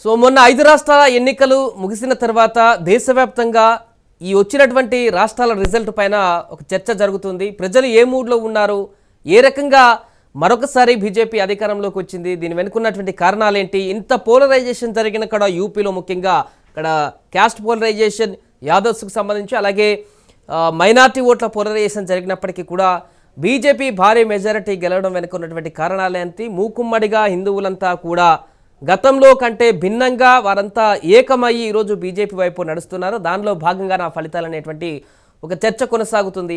So మొన్న 5 రాష్ట్రాల ఎన్నికలు ముగిసిన తర్వాత దేశవ్యాప్తంగా ఈ వచ్చినటువంటి రాష్ట్రాల రిజల్ట్ పైన ఒక చర్చ జరుగుతుంది. ప్రజలు ఏ మూడ్లో ఉన్నారు, ఏ రకంగా మరొకసారి బీజేపీ అధికారంలోకి వచ్చింది, దీని వెనుకున్నటువంటి కారణాలేంటి, ఇంత పోలరైజేషన్ జరిగిన కూడా యూపీలో ముఖ్యంగా ఇక్కడ క్యాస్ట్ పోలరైజేషన్ యాదవ్స్కు సంబంధించి అలాగే మైనార్టీ ఓట్ల పోలరైజేషన్ జరిగినప్పటికీ కూడా బీజేపీ భారీ మెజారిటీ గెలవడం వెనుకున్నటువంటి కారణాలేంటి, మూకుమ్మడిగా హిందువులంతా కూడా గతంలో కంటే భిన్నంగా వారంతా ఏకమయ్యి ఈరోజు బీజేపీ వైపు నడుస్తున్నారు. దానిలో భాగంగా నా ఫలితాలు అనేటువంటి ఒక చర్చ కొనసాగుతుంది.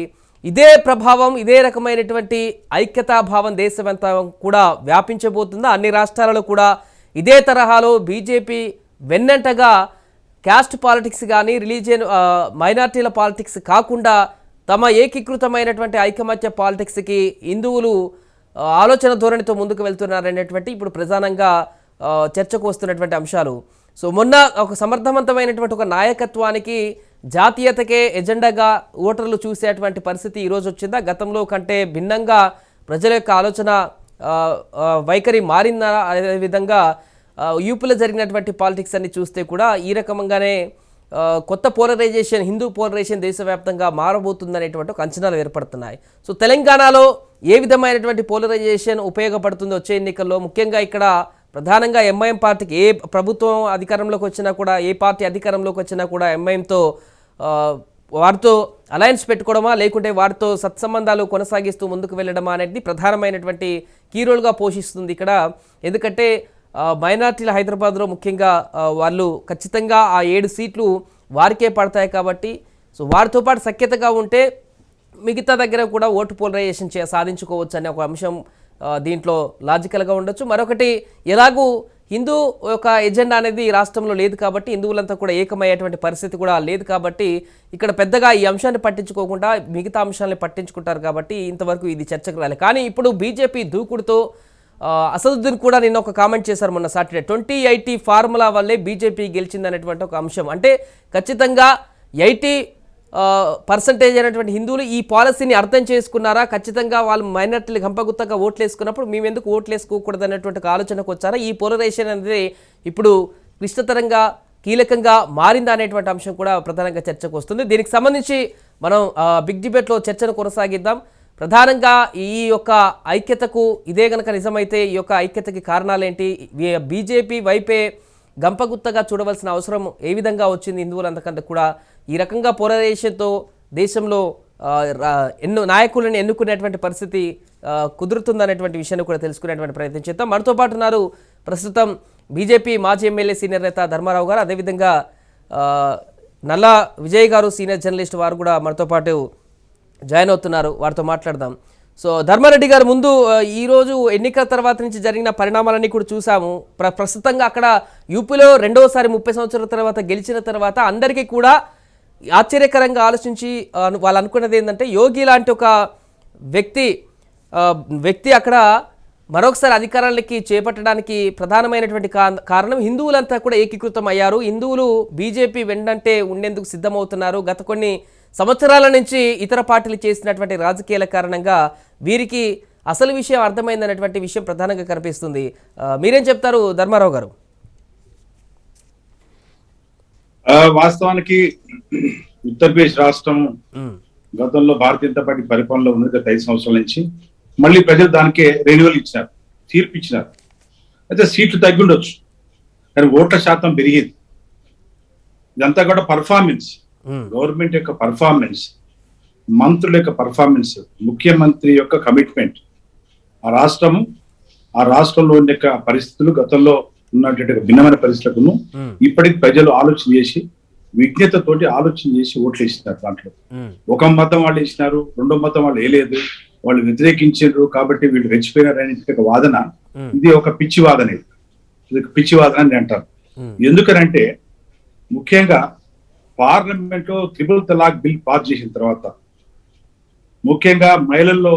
ఇదే ప్రభావం, ఇదే రకమైనటువంటి ఐక్యతాభావం దేశమంతా కూడా వ్యాపించబోతుందా? అన్ని రాష్ట్రాలలో కూడా ఇదే తరహాలో బీజేపీ వెన్నంటగా క్యాస్ట్ పాలిటిక్స్ కానీ రిలీజియన్ మైనార్టీల పాలిటిక్స్ కాకుండా తమ ఏకీకృతమైనటువంటి ఐకమత్య పాలిటిక్స్కి హిందువులు ఆలోచన ధోరణితో ముందుకు వెళ్తున్నారనేటువంటి ఇప్పుడు ప్రధానంగా చర్చకు వస్తున్నటువంటి అంశాలు. సో మొన్న ఒక సమర్థవంతమైనటువంటి ఒక నాయకత్వానికి జాతీయతకే ఎజెండాగా ఓటర్లు చూసేటువంటి పరిస్థితి ఈరోజు వచ్చిందా? గతంలో కంటే భిన్నంగా ప్రజల యొక్క ఆలోచన వైఖరి మారిందా? అదేవిధంగా యూపీలో జరిగినటువంటి పాలిటిక్స్ అన్ని చూస్తే కూడా ఈ రకంగానే కొత్త పోలరైజేషన్, హిందూ పోలరైజేషన్ దేశవ్యాప్తంగా మారబోతుందనేటువంటి ఒక అంచనాలు ఏర్పడుతున్నాయి. సో తెలంగాణలో ఏ విధమైనటువంటి పోలరైజేషన్ ఉపయోగపడుతుందో వచ్చే ఎన్నికల్లో, ముఖ్యంగా ఇక్కడ ప్రధానంగా ఎంఐఎం పార్టీకి ఏ ప్రభుత్వం అధికారంలోకి వచ్చినా కూడా, ఏ పార్టీ అధికారంలోకి వచ్చినా కూడా ఎంఐఎంతో వారితో అలయన్స్ పెట్టుకోవడమా లేకుంటే వారితో సత్సంబంధాలు కొనసాగిస్తూ ముందుకు వెళ్ళడమా అనేది ప్రధానమైనటువంటి కీ రోల్గా పోషిస్తుంది ఇక్కడ. ఎందుకంటే మైనార్టీల హైదరాబాద్లో ముఖ్యంగా వాళ్ళు ఖచ్చితంగా ఆ 7 సీట్లు వారికే పడతాయి కాబట్టి, సో వారితో పాటు సఖ్యతగా ఉంటే మిగతా దగ్గర కూడా ఓటు పోలరైజేషన్ సాధించుకోవచ్చు అనే ఒక అంశం దీంట్లో లాజికల్గా ఉండొచ్చు. మరొకటి, ఎలాగూ హిందూ ఒక ఎజెండా అనేది రాష్ట్రంలో లేదు కాబట్టి, హిందువులంతా కూడా ఏకమయ్యేటువంటి పరిస్థితి కూడా లేదు కాబట్టి ఇక్కడ పెద్దగా ఈ అంశాన్ని పట్టించుకోకుండా మిగతా అంశాలని పట్టించుకుంటారు కాబట్టి ఇంతవరకు ఇది చర్చకు రాలేదు. కానీ ఇప్పుడు బీజేపీ దూకుడుతో అసదుద్దీన్ కూడా నిన్న ఒక కామెంట్ చేశారు మొన్న సాటర్డే. 2080 ఫార్ములా వల్లే బీజేపీ గెలిచిందనేటువంటి ఒక అంశం. అంటే ఖచ్చితంగా 80% అయినటువంటి హిందువులు ఈ పాలసీని అర్థం చేసుకున్నారా? ఖచ్చితంగా వాళ్ళు మైనార్టీలు గంపగుత్తగా ఓట్లు వేసుకున్నప్పుడు మేము ఎందుకు ఓట్లు వేసుకోకూడదు అనేటువంటి ఒక ఆలోచనకు వచ్చారా? ఈ పోలరైజేషన్ అనేది ఇప్పుడు క్లిష్టతరంగా కీలకంగా మారిందా అనేటువంటి అంశం కూడా ప్రధానంగా చర్చకు వస్తుంది. దీనికి సంబంధించి మనం బిగ్ డిబేట్లో చర్చను కొనసాగిద్దాం. ప్రధానంగా ఈ యొక్క ఐక్యతకు ఇదే గనక నిజమైతే ఈ యొక్క ఐక్యతకి కారణాలేంటి, బీజేపీ వైపే గంపగుత్తగా చూడవలసిన అవసరం ఏ విధంగా వచ్చింది హిందువులంతకంటే కూడా, ఈ రకంగా పోలరైజేషన్తో దేశంలో నాయకులను ఎన్నుకునేటువంటి పరిస్థితి కుదురుతుందనేటువంటి విషయాన్ని కూడా తెలుసుకునేటువంటి ప్రయత్నం చేద్దాం. మనతో పాటు ఉన్నారు ప్రస్తుతం బీజేపీ మాజీ ఎమ్మెల్యే సీనియర్ నేత ధర్మారావు గారు, అదేవిధంగా నల్లా విజయ్ గారు సీనియర్ జర్నలిస్ట్, వారు కూడా మనతో పాటు జాయిన్ అవుతున్నారు. వారితో మాట్లాడదాం. సో ధర్మారెడ్డి గారు, ముందు ఈరోజు ఎన్నికల తర్వాత నుంచి జరిగిన పరిణామాలన్నీ కూడా చూసాము. ప్రస్తుతంగా అక్కడ యూపీలో రెండవసారి 30 సంవత్సరాల తర్వాత గెలిచిన తర్వాత అందరికీ కూడా ఆశ్చర్యకరంగా ఆలోచించి వాళ్ళు అనుకున్నది ఏంటంటే, యోగి లాంటి ఒక వ్యక్తి అక్కడ మరొకసారి అధికారాలకి చేపట్టడానికి ప్రధానమైనటువంటి కారణం హిందువులంతా కూడా ఏకీకృతం అయ్యారు. హిందువులు బీజేపీ వెంటంటే ఉండేందుకు సిద్ధమవుతున్నారు. గత కొన్ని సంవత్సరాల నుంచి ఇతర పార్టీలు చేసినటువంటి రాజకీయాల కారణంగా వీరికి అసలు విషయం అర్థమైందనేటువంటి విషయం ప్రధానంగా కనిపిస్తుంది. మీరేం చెప్తారు ధర్మారావు గారు? వాస్తవానికి ఉత్తరప్రదేశ్ రాష్ట్రం గతంలో భారతీయ జనతా పార్టీ పరిపాలనలో ఉంది గత 5 సంవత్సరాల నుంచి. మళ్ళీ ప్రజలు దానికే రెన్యువల్ ఇచ్చినారు, తీర్పు ఇచ్చినారు. అయితే సీట్లు తగ్గి ఉండొచ్చు కానీ ఓట్ల శాతం పెరిగేది. ఇదంతా కూడా పర్ఫార్మెన్స్, గవర్నమెంట్ యొక్క పర్ఫార్మెన్స్, మంత్రుల యొక్క పర్ఫార్మెన్స్, ముఖ్యమంత్రి యొక్క కమిట్మెంట్, ఆ రాష్ట్రంలో ఉండే పరిస్థితులు, గతంలో ఉన్నటువంటి భిన్నమైన పరిస్థితులను ఇప్పటికి ప్రజలు ఆలోచన చేసి విజ్ఞతతోటి ఆలోచన చేసి ఓట్లు వేసినారు. దాంట్లో ఒక మతం వాళ్ళు వేసినారు, రెండో మతం వాళ్ళు వేయలేదు, వాళ్ళు వ్యతిరేకించారు కాబట్టి వీళ్ళు రెచ్చిపోయినారు అనే ఒక వాదన, ఇది ఒక పిచ్చి వాదన. ఇది ఒక పిచ్చి వాదన అని అంటారు. ఎందుకనంటే ముఖ్యంగా పార్లమెంట్ లో 3 తలాక్ బిల్ పాస్ చేసిన తర్వాత ముఖ్యంగా మహిళల్లో,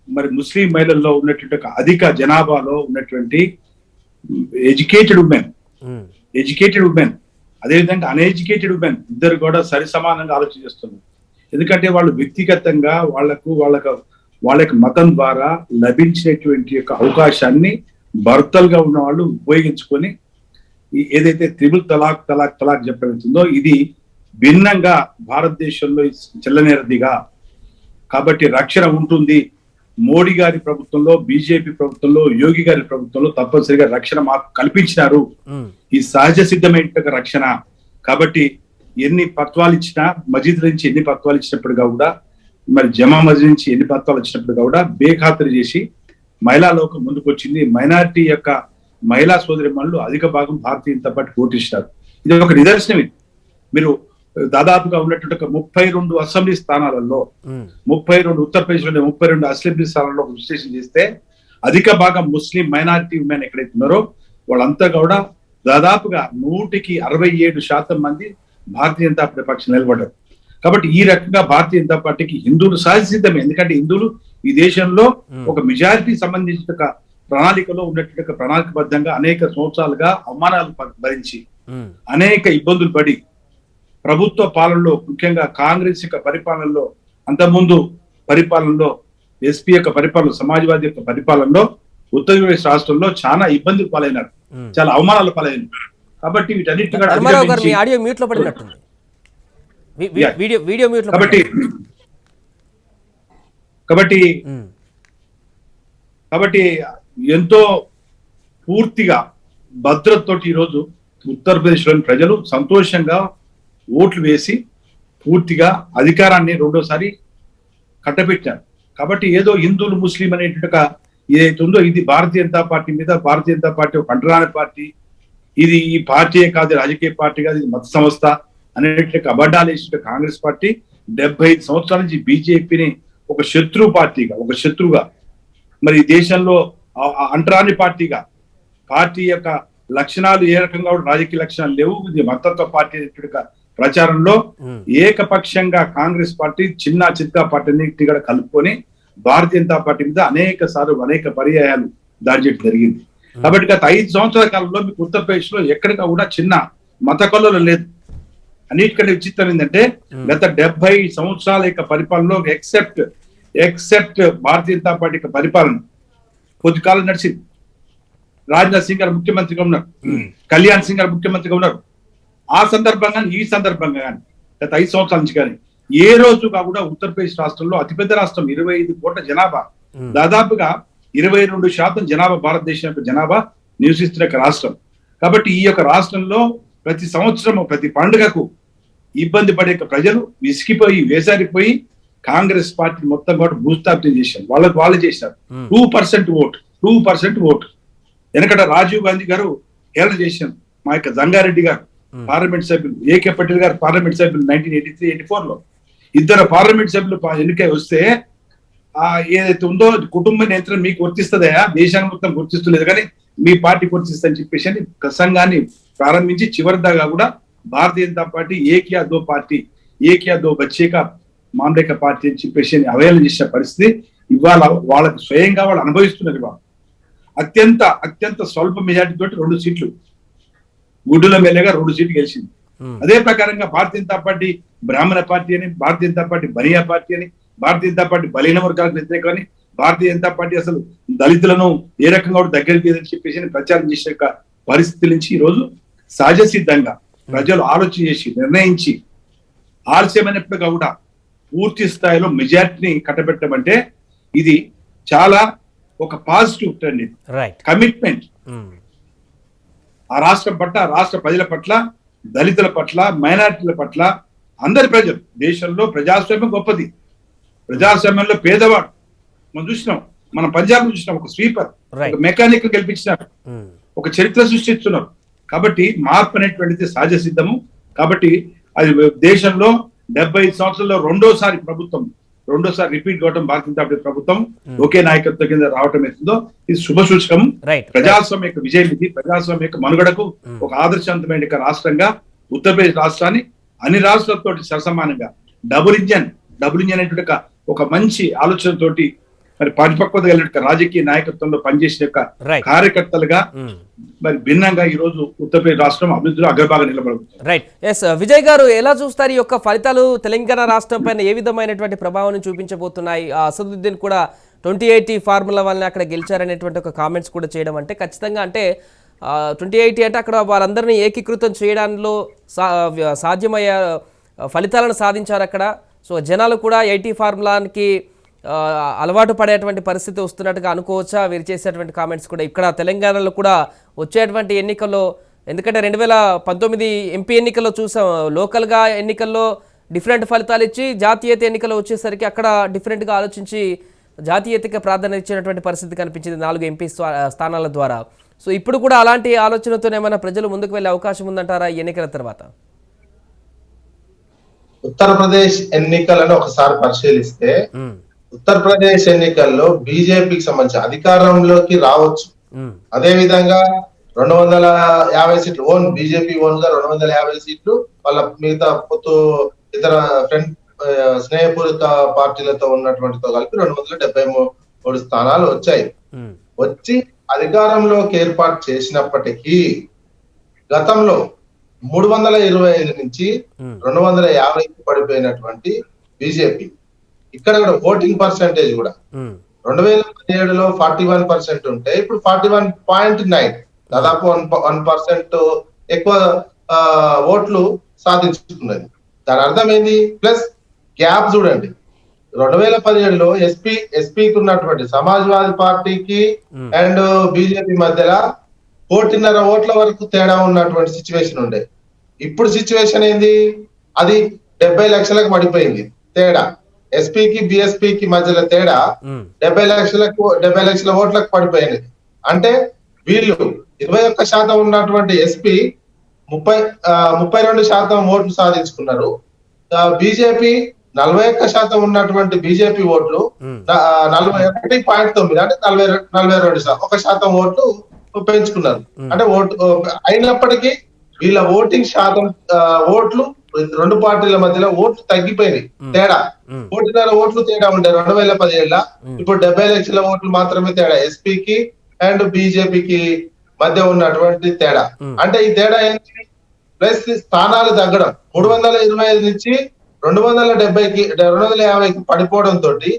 మరి ముస్లిం మహిళల్లో ఉన్నటువంటి అధిక జనాభాలో ఉన్నటువంటి ఎడ్యుకేటెడ్ ఉమెన్ అదేవిధంగా అన్ఎడ్యుకేటెడ్ ఉమెన్ ఇద్దరు కూడా సరి సమానంగా ఆలోచన చేస్తున్నారు. ఎందుకంటే వాళ్ళు వ్యక్తిగతంగా వాళ్ళ మతం ద్వారా లభించినటువంటి యొక్క అవకాశాన్ని భర్తలుగా ఉన్న వాళ్ళు ఉపయోగించుకొని ఏదైతే త్రిబుల్ తలాక్ తలాక్ తలాక్ చెప్పబడుతుందో ఇది భిన్నంగా భారతదేశంలో చెల్లనేరదిగా. కాబట్టి రక్షణ ఉంటుంది. మోడీ గారి ప్రభుత్వంలో, బీజేపీ ప్రభుత్వంలో, యోగి గారి ప్రభుత్వంలో తప్పనిసరిగా రక్షణ మాకు కల్పించినారు. ఈ సహజ సిద్ధమైన రక్షణ. కాబట్టి ఎన్ని పత్వాలు ఇచ్చినా, మజీద్ నుంచి ఎన్ని పత్వాలు ఇచ్చినప్పుడు కూడా, మరి జమా మస్జిద్ నుంచి ఎన్ని పత్వాలు ఇచ్చినప్పుడు కూడా బేఖాతరు చేసి మహిళా లోకం ముందుకు వచ్చింది. మైనారిటీ యొక్క మహిళా సోదరి మనులు అధిక భాగం భారతీయ జనతా పార్టీ ఓటిస్తారు. ఇది ఒక నిదర్శనం. ఇది మీరు దాదాపుగా ఉన్నటువంటి 32 అసెంబ్లీ స్థానాలలో 32 ఉత్తరప్రదేశ్ లో 32 అసెంబ్లీ స్థానాల్లో విశ్లేషణ చేస్తే అధిక భాగం ముస్లిం మైనారిటీ ఉమెన్ ఎక్కడైతే ఉన్నారో వాళ్ళంతా కూడా దాదాపుగా 167% మంది భారతీయ జనతా పార్టీ పక్షం నిలబడ్డారు. కాబట్టి ఈ రకంగా భారతీయ జనతా పార్టీకి హిందువులు సహజసిద్ధమే. ఎందుకంటే హిందువులు ఈ దేశంలో ఒక మెజారిటీ సంబంధించిన ప్రణాళికలో ఉన్నటువంటి ప్రణాళికబద్ధంగా అనేక సంవత్సరాలుగా అవమానాలు భరించి అనేక ఇబ్బందులు పడి ప్రభుత్వ పాలనలో, ముఖ్యంగా కాంగ్రెస్ యొక్క పరిపాలనలో, అంతకుముందు పరిపాలనలో, ఎస్పీ యొక్క పరిపాలన, సమాజ్వాదీ యొక్క పరిపాలనలో ఉత్తరప్రదేశ్ రాష్ట్రంలో చాలా ఇబ్బందులు పాలైనారు, చాలా అవమానాలు పాలైనారు. కాబట్టి వీటన్నిటి కాబట్టి ఎంతో పూర్తిగా భద్రతతో ఈరోజు ఉత్తరప్రదేశ్ లోని ప్రజలు సంతోషంగా ఓట్లు వేసి పూర్తిగా అధికారాన్ని రెండోసారి కట్టబెట్టారు. కాబట్టి ఏదో హిందువులు ముస్లిం అనేటువంటి ఏదైతే ఉందో ఇది భారతీయ జనతా పార్టీ మీద, భారతీయ జనతా పార్టీ ఒక అంటరాని పార్టీ, ఇది ఈ పార్టీయే కాదు, రాజకీయ పార్టీ కాదు, ఇది మత సంస్థ అనేటువంటి అబద్ధాలు వేసిన కాంగ్రెస్ పార్టీ 75 సంవత్సరాల నుంచి బీజేపీని ఒక శత్రు పార్టీగా, ఒక శత్రువుగా, మరి దేశంలో అంటరాని పార్టీగా, పార్టీ యొక్క లక్షణాలు ఏ రకంగా రాజకీయ లక్షణాలు లేవు, ఇది మతత్వ పార్టీ అనేటువంటి ప్రచారంలో ఏకపక్షంగా కాంగ్రెస్ పార్టీ చిన్న చిత్కా పార్టీ కూడా కలుపుకొని భారతీయ జనతా పార్టీ మీద అనేక సార్లు అనేక పర్యాయాలు దాడి చేయడం జరిగింది. కాబట్టి గత 5 సంవత్సరాల కాలంలో మీకు ఉత్తరప్రదేశ్ లో ఎక్కడికా కూడా చిన్న మత కొల్లలు లేదు. అన్నిటికంటే విచిత్రం ఏంటంటే గత 70 సంవత్సరాల యొక్క పరిపాలనలో ఎక్సెప్ట్ భారతీయ జనతా పార్టీ యొక్క పరిపాలన కొద్ది కాలం నడిచింది. రాజ్నాథ్ సింగ్ గారు ముఖ్యమంత్రిగా ఉన్నారు, కళ్యాణ్ సింగ్ గారు ముఖ్యమంత్రిగా ఉన్నారు. ఆ సందర్భంగా ఈ సందర్భంగా కానీ గత 5 సంవత్సరాల నుంచి కానీ ఏ రోజుగా కూడా ఉత్తరప్రదేశ్ రాష్ట్రంలో అతిపెద్ద రాష్ట్రం, 25 కోట్ల జనాభా, దాదాపుగా 22% జనాభా భారతదేశం యొక్క జనాభా నివసిస్తున్న రాష్ట్రం. కాబట్టి ఈ యొక్క రాష్ట్రంలో ప్రతి సంవత్సరం ప్రతి పండుగకు ఇబ్బంది పడే ప్రజలు విసిగిపోయి వేసారిపోయి కాంగ్రెస్ పార్టీ మొత్తం కూడా భూస్థాపితం చేశారు. వాళ్ళు చేశారు. 2% ఓటు. వెనకట రాజీవ్ గాంధీ గారు హేళన చేశారు. మా యొక్క జంగారెడ్డి గారు పార్లమెంట్ సభ్యులు, ఏకే పటేల్ గారు పార్లమెంట్ సభ్యులు 1983-84 లో ఇద్దరు పార్లమెంట్ సభ్యులు ఎన్నికై వస్తే ఏదైతే ఉందో కుటుంబ నియంత్రణ మీకు వర్తిస్తుందయా, దేశాన్ని మొత్తం గుర్తిస్తలేదు కానీ మీ పార్టీకి వర్తిస్తుందని చెప్పేసి ప్రసంగాన్ని ప్రారంభించి చివరి దాకా కూడా భారతీయ జనతా పార్టీ ఏకియా దో బచ్చేకా మాండేక పార్టీ అని చెప్పేసి అవహేళన చేసిన పరిస్థితి ఇవాళ వాళ్ళకి స్వయంగా వాళ్ళు అనుభవిస్తున్నారు. వాళ్ళు అత్యంత స్వల్ప మెజార్టీ తోటి 2 సీట్లు, గుడ్డుల మేలేగా 2 సీట్లు గెలిచింది. అదే ప్రకారంగా భారతీయ జనతా పార్టీ బ్రాహ్మణ పార్టీ అని, భారతీయ జనతా పార్టీ బనియా పార్టీ అని, భారతీయ జనతా పార్టీ బలహీన వర్గాలకు వ్యతిరేకం అని, భారతీయ జనతా పార్టీ అసలు దళితులను ఏ రకంగా కూడా దగ్గరికి లేదని చెప్పేసి ప్రచారం చేసే పరిస్థితి నుంచి ఈరోజు సహజ సిద్ధంగా ప్రజలు ఆలోచన చేసి నిర్ణయించి ఆలస్యమైనప్పుడు కూడా పూర్తి స్థాయిలో మెజారిటీని కట్టబెట్టమంటే ఇది చాలా ఒక పాజిటివ్ ట్రెండ్. కమిట్మెంట్ ఆ రాష్ట్రం పట్ల, రాష్ట్ర ప్రజల పట్ల, దళితుల పట్ల, మైనారిటీల పట్ల, అందరి ప్రజలు. దేశంలో ప్రజాస్వామ్యం గొప్పది. ప్రజాస్వామ్యంలో పేదవాడు మనం చూసినాం, మనం పంజాబ్ చూసినాం, ఒక స్వీపర్, ఒక మెకానిక్ గెలిపించినారు, ఒక చరిత్ర సృష్టిస్తున్నారు. కాబట్టి మార్పు అనేటువంటిది సహజ సిద్ధము. కాబట్టి అది దేశంలో 75 సంవత్సరాల్లో రెండోసారి రిపీట్ కావడం భారతీయ జనతా పార్టీ ప్రభుత్వం ఒకే నాయకత్వం కింద రావటం అవుతుందో ఇది శుభ సూచకం. ప్రజాస్వామ్య యొక్క విజయం ఇది. ప్రజాస్వామ్య యొక్క మనుగడకు ఒక ఆదర్శవంతమైన రాష్ట్రంగా ఉత్తరప్రదేశ్ రాష్ట్రాన్ని అన్ని రాష్ట్రాలతో సరసమానంగా డబుల్ ఇంజన్ అనేటువంటి ఒక మంచి ఆలోచనతోటి మరి పరిపక్వత కలిగిన రాజకీయ నాయకత్వంలో పనిచేసిన యొక్క కార్యకర్తలుగా మరి భిన్నంగా ఈ రోజు ఉత్తరప్రదేశ్ రాష్ట్రం అభివృద్ధిలో అగ్రభాగం నిలబడుతుంది. రైట్. ఎస్ విజయ్ గారు, ఎలా చూస్తారు ఈ యొక్క ఫలితాలు తెలంగాణ రాష్ట్రం పైన ఏ విధమైనటువంటి ప్రభావాన్ని చూపించబోతున్నాయి? అసదుద్దీన్ కూడా 2080 ఫార్ములా వల్ల అక్కడ గెలిచారనేటువంటి ఒక కామెంట్స్ కూడా చేయడం అంటే ఖచ్చితంగా అంటే 2080 అంటే అక్కడ వారందరినీ ఏకీకృతం చేయడంలో సాధ్యమయ్యే ఫలితాలను సాధించారు అక్కడ. సో జనాలు కూడా 80 ఫార్ములాకి అలవాటు పడేటువంటి పరిస్థితి వస్తున్నట్టుగా అనుకోవచ్చా? వీరు చేసేటువంటి కామెంట్స్ కూడా ఇక్కడ తెలంగాణలో కూడా వచ్చేటువంటి ఎన్నికల్లో, ఎందుకంటే 2019 ఎంపీ ఎన్నికల్లో చూసాం, లోకల్గా ఎన్నికల్లో డిఫరెంట్ ఫలితాలు ఇచ్చి జాతీయత ఎన్నికలు వచ్చేసరికి అక్కడ డిఫరెంట్గా ఆలోచించి జాతీయతకి ప్రాధాన్యత ఇచ్చినటువంటి పరిస్థితి కనిపించింది 4 ఎంపీ స్థానాల ద్వారా. సో ఇప్పుడు కూడా అలాంటి ఆలోచనతో ఏమైనా ప్రజలు ముందుకు వెళ్ళే అవకాశం ఉందంటారా ఈ ఎన్నికల తర్వాత? ఉత్తరప్రదేశ్ ఎన్నికలను ఒకసారి పరిశీలిస్తే ఉత్తరప్రదేశ్ ఎన్నికల్లో బీజేపీకి సంబంధించి అధికారంలోకి రావచ్చు. అదే విధంగా 250 సీట్లు ఓన్ బీజేపీ ఓన్ గా 250 సీట్లు, వాళ్ళ మిగతా పొత్తు ఇతర ఫ్రెండ్ స్నేహపూరిత పార్టీలతో ఉన్నటువంటితో కలిపి 273 స్థానాలు వచ్చాయి. వచ్చి అధికారంలోకి ఏర్పాటు చేసినప్పటికీ గతంలో 325 నుంచి 250కి పడిపోయినటువంటి బీజేపీ ఇక్కడ కూడా ఓటింగ్ పర్సెంటేజ్ కూడా 2017లో 41% ఉంటే ఇప్పుడు 41.9, దాదాపు 1% ఎక్కువ ఓట్లు సాధించుకున్నది. దాని అర్థం ఏంది? ప్లస్ గ్యాప్ చూడండి, 2017లో ఎస్పీకి ఉన్నటువంటి సమాజ్వాదీ పార్టీకి అండ్ బీజేపీ మధ్యలో 1.5 ఓట్ల వరకు తేడా ఉన్నటువంటి సిచ్యువేషన్ ఉండే. ఇప్పుడు సిచ్యువేషన్ ఏంది? అది 70 లక్షలకు పడిపోయింది తేడా. ఎస్పీకి బిఎస్పీకి మధ్యలో తేడా 70 లక్షల ఓట్లకు పడిపోయింది. అంటే వీళ్ళు 21% ఉన్నటువంటి ఎస్పీ 32% ఓట్లు సాధించుకున్నారు. బీజేపీ 41% ఉన్నటువంటి బీజేపీ ఓట్లు 41.9 అంటే 42% ఓట్లు పెంచుకున్నారు. అంటే అయినప్పటికీ వీళ్ళ ఓటింగ్ శాతం ఓట్లు రెండు పార్టీల మధ్యలో ఓట్లు తగ్గిపోయినాయి. తేడా 1.5 ఓట్లు తేడా ఉండే 2017లో, ఇప్పుడు 70 లక్షల ఓట్లు మాత్రమే తేడా ఎస్పీకి అండ్ బీజేపీకి మధ్య ఉన్నటువంటి తేడా. అంటే ఈ తేడా ఏంటి? ప్లస్ స్థానాలు తగ్గడం 325 నుంచి 250కి పడిపోవడం తోటి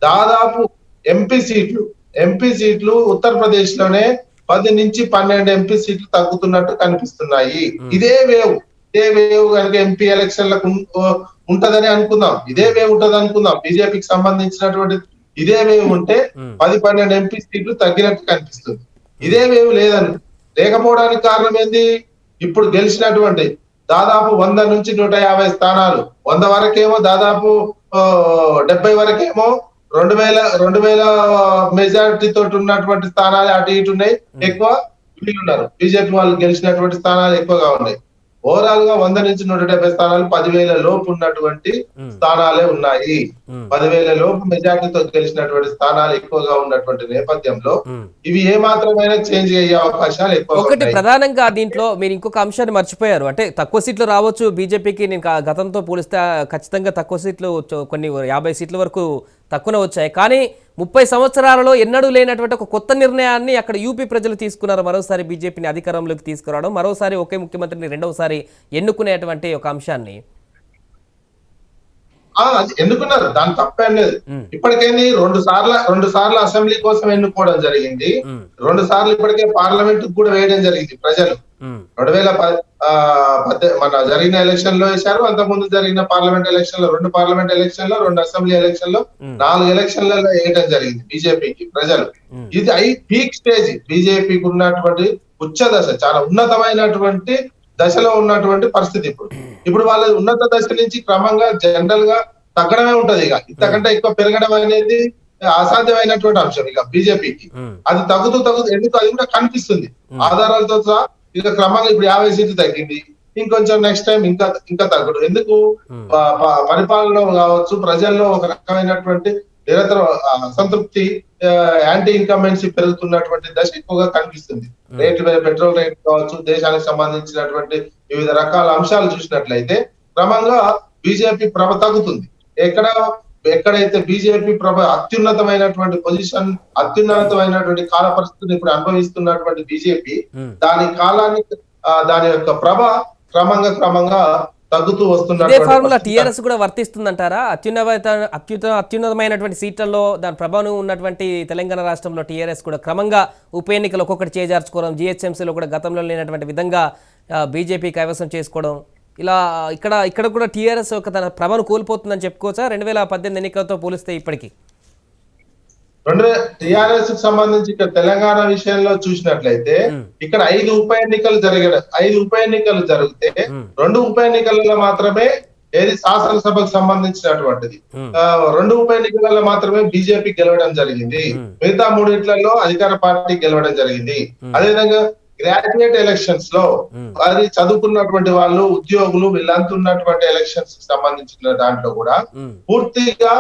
దాదాపు ఎంపీ సీట్లు ఉత్తరప్రదేశ్ లోనే 10 నుంచి 12 ఎంపీ సీట్లు తగ్గుతున్నట్టు కనిపిస్తున్నాయి. ఇదే వేవ్ కనుక ఎంపీ ఎలక్షన్లకు ఉంటదని అనుకుందాం, ఇదే వేవ్ ఉంటది అనుకుందాం, బీజేపీకి సంబంధించినటువంటి ఇదే వేవ్ ఉంటే 10-12 ఎంపీ సీట్లు తగ్గినట్టు కనిపిస్తుంది. ఇదే వేవ్ లేకపోవడానికి కారణం ఏంది? ఇప్పుడు గెలిచినటువంటి దాదాపు 100 నుంచి 150 స్థానాలు, 100 వరకేమో దాదాపు 70 వరకేమో 2000 మెజారిటీ తోటి ఉన్నటువంటి స్థానాలు అటు ఇటు ఉన్నాయి. ఎక్కువ వీళ్ళు ఉన్నారు, బీజేపీ వాళ్ళు గెలిచినటువంటి స్థానాలు ఎక్కువగా ఉన్నాయి. ఓవరాల్ గా 100 నుంచి 170 స్థానాలు 10,000 లోపు ఉన్నటువంటి స్థానాలే ఉన్నాయి. 10,000 లోపు మెజార్టీతో గెలిచినటువంటి స్థానాలు ఎక్కువగా ఉన్నటువంటి నేపథ్యంలో ఇవి ఏ మాత్రమైనా చేంజ్ అయ్యే అవకాశాలు ఎక్కువ. ఒకటి ప్రధానంగా దీంట్లో మీరు ఇంకొక అంశాన్ని మర్చిపోయారు, అంటే తక్కువ సీట్లు రావచ్చు బీజేపీకి. నేను గతంతో పోలిస్తే ఖచ్చితంగా తక్కువ సీట్లు, కొన్ని 50 సీట్ల వరకు తక్కువనే వచ్చాయి. కానీ 30 సంవత్సరాలలో ఎన్నడూ లేనటువంటి ఒక కొత్త నిర్ణయాన్ని అక్కడ యూపీ ప్రజలు తీసుకున్నారు. మరోసారి బీజేపీని అధికారంలోకి తీసుకురావడం, మరోసారి ఒకే ముఖ్యమంత్రిని రెండవసారి ఎన్నుకునేటువంటి ఒక అంశాన్ని ఎన్నుకున్నారు. దాని తప్పేం లేదు. ఇప్పటికేంది 2 సార్లు అసెంబ్లీ కోసం ఎన్నుకోవడం జరిగింది, 2 సార్లు ఇప్పటికే పార్లమెంట్ కూడా వేయడం జరిగింది. ప్రజలు 2010 మన జరిగిన ఎలక్షన్ లో వేశారు. అంతకుముందు జరిగిన పార్లమెంట్ ఎలక్షన్ లో 2 పార్లమెంట్ ఎలక్షన్ లో 2 అసెంబ్లీ ఎలక్షన్ లో 4 ఎలక్షన్లలో వేయడం జరిగింది బీజేపీకి ప్రజలు. ఇది పీక్ స్టేజ్ బీజేపీకి ఉన్నటువంటి ఉచ్చ దశ, చాలా ఉన్నతమైనటువంటి దశలో ఉన్నటువంటి పరిస్థితి. ఇప్పుడు వాళ్ళ ఉన్నత దశ నుంచి క్రమంగా జనరల్ గా తగ్గడమే ఉంటది. ఇక ఇంతకంటే ఎక్కువ పెరగడం అనేది అసాధ్యమైనటువంటి అంశం ఇక బీజేపీకి. అది తగ్గుతూ ఎందుకు అది కూడా కనిపిస్తుంది ఆధారాలతో సహా. ఇక క్రమంగా ఇప్పుడు 50 సీట్లు తగ్గింది, ఇంకొంచెం నెక్స్ట్ టైం ఇంకా తగ్గడు. ఎందుకు? పరిపాలనలో కావచ్చు, ప్రజల్లో ఒక రకమైనటువంటి నిరంతర అసంతృప్తి, యాంటీ ఇన్కంబెన్సీ పెరుగుతున్నటువంటి దశ ఎక్కువగా కనిపిస్తుంది. పెట్రోల్ రేట్ కావచ్చు, దేశానికి సంబంధించినటువంటి వివిధ రకాల అంశాలు చూసినట్లయితే క్రమంగా బీజేపీ ప్రభ తగ్గుతుంది. ఎక్కడైతే బీజేపీ ప్రభ అత్యున్నతమైనటువంటి పొజిషన్, అత్యున్నతమైనటువంటి కాల పరిస్థితిని ఇప్పుడు అనుభవిస్తున్నటువంటి బీజేపీ దాని కాలానికి దాని యొక్క ప్రభ క్రమంగా తగ్గుతూ ఇదే వస్తున్నటువంటి ఫార్ములా పరిస్థితి. టీఆర్ఎస్ కూడా వర్తిస్తుందంటారా? అత్యున్నతమైనటువంటి సీట్లలో దాని ప్రభావం ఉన్నటువంటి తెలంగాణ రాష్ట్రంలో టీఆర్ఎస్ కూడా క్రమంగా ఉప ఎన్నికలు ఒక్కొక్కటి చేజార్చుకోవడం, జిహెచ్ఎంసీలో కూడా గతంలో లేనటువంటి విధంగా బీజేపీ కైవసం చేసుకోవడం, ఇలా ఇక్కడ కూడా టీఆర్ఎస్ ఒక తన ప్రభను కోల్పోతుందని చెప్పుకోవచ్చా 2018 ఎన్నికలతో పోలిస్తే ఇప్పటికీ? టిఆర్ఎస్ కి సంబంధించి ఇక్కడ తెలంగాణ విషయంలో చూసినట్లయితే ఇక్కడ 5 ఉప ఎన్నికలు జరిగితే 2 ఉప ఎన్నికలలో మాత్రమే ఏది శాసనసభకు సంబంధించినటువంటిది 2 ఉప ఎన్నికలలో మాత్రమే బీజేపీ గెలవడం జరిగింది. మిగతా 3 అధికార పార్టీ గెలవడం జరిగింది. అదేవిధంగా గ్రాడ్యుయేట్ ఎలక్షన్స్ లో అది చదువుకున్నటువంటి వాళ్ళు, ఉద్యోగులు వీళ్ళంతా ఉన్నటువంటి ఎలక్షన్స్ కి సంబంధించిన దాంట్లో కూడా పూర్తిగా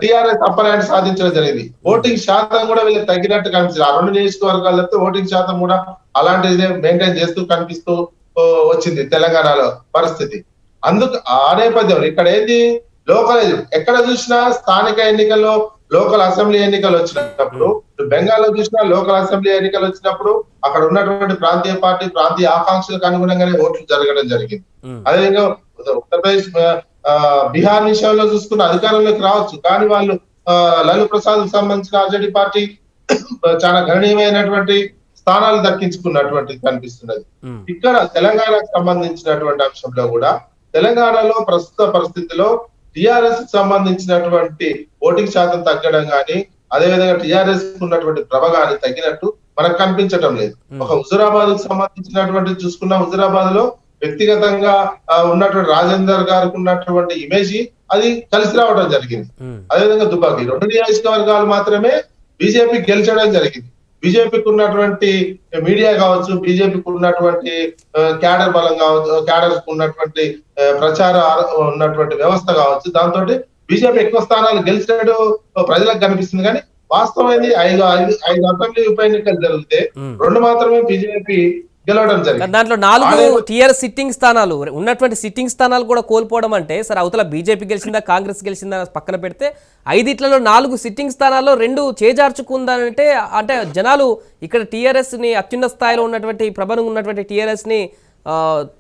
టిఆర్ఎస్ అప్పర్ హ్యాండ్ సాధించడం జరిగింది. ఓటింగ్ శాతం కూడా వీళ్ళకి తగ్గినట్టు కనిపిస్తుంది. ఆ 2 నియోజకవర్గాలతో ఓటింగ్ శాతం కూడా అలాంటిదే మెయింటైన్ చేస్తూ కనిపిస్తూ వచ్చింది తెలంగాణలో పరిస్థితి. అందుకు ఆ నేపథ్యంలో ఇక్కడ ఏంది లోకల్ ఎక్కడ చూసినా స్థానిక ఎన్నికల్లో లోకల్ అసెంబ్లీ ఎన్నికలు వచ్చినప్పుడు, బెంగాల్లో చూసినా లోకల్ అసెంబ్లీ ఎన్నికలు వచ్చినప్పుడు అక్కడ ఉన్నటువంటి ప్రాంతీయ పార్టీ ప్రాంతీయ ఆకాంక్షలకు అనుగుణంగానే ఓట్లు జరగడం జరిగింది. అదేవిధంగా ఉత్తరప్రదేశ్ బీహార్ విషయంలో చూసుకున్న అధికారంలోకి రావచ్చు, కానీ వాళ్ళు లాలూ ప్రసాద్ సంబంధించిన ఆర్జేడీ పార్టీ చాలా గణనీయమైనటువంటి స్థానాలు దక్కించుకున్నటువంటి కనిపిస్తున్నది. ఇక్కడ తెలంగాణకు సంబంధించినటువంటి అంశంలో కూడా తెలంగాణలో ప్రస్తుత పరిస్థితిలో టిఆర్ఎస్ కి సంబంధించినటువంటి ఓటింగ్ శాతం తగ్గడం గానీ, అదేవిధంగా టిఆర్ఎస్ ఉన్నటువంటి ప్రభ గాని తగ్గినట్టు మనకు కనిపించడం లేదు. ఒక హుజురాబాద్ కు సంబంధించినటువంటి చూసుకున్న హుజురాబాద్ లో వ్యక్తిగతంగా ఉన్నటువంటి రాజేందర్ గారికి ఉన్నటువంటి ఇమేజ్ అది కలిసి రావడం జరిగింది. అదేవిధంగా దుబ్బాకి 2 నియోజకవర్గాలు మాత్రమే బీజేపీ గెలిచడం జరిగింది. బీజేపీకి ఉన్నటువంటి మీడియా కావచ్చు, బీజేపీకి ఉన్నటువంటి క్యాడర్ బలం కావచ్చు, క్యాడర్ ఉన్నటువంటి ప్రచార ఉన్నటువంటి వ్యవస్థ కావచ్చు, దాంతో బీజేపీ ఎక్కువ స్థానాలు గెలిచినట్టు ప్రజలకు కనిపిస్తుంది. కానీ వాస్తవమైంది 5 అసెంబ్లీ ఉప ఎన్నికలు జరిగితే 2 మాత్రమే బీజేపీ గెలవడం జరిగింది. దాంట్లో 4 టీఆర్ఎస్ సిట్టింగ్ స్థానాలు ఉన్నటువంటి సిట్టింగ్ స్థానాలు కూడా కోల్పోవడం అంటే, సరే అవతల బీజేపీ గెలిచిందా కాంగ్రెస్ గెలిచిందా పక్కన పెడితే 5 4 సిట్టింగ్ స్థానాల్లో 2 చేజార్చుకుందానంటే అంటే జనాలు ఇక్కడ టీఆర్ఎస్ ని అత్యున్నత స్థాయిలో ఉన్నటువంటి ప్రభను ఉన్నటువంటి టీఆర్ఎస్ ని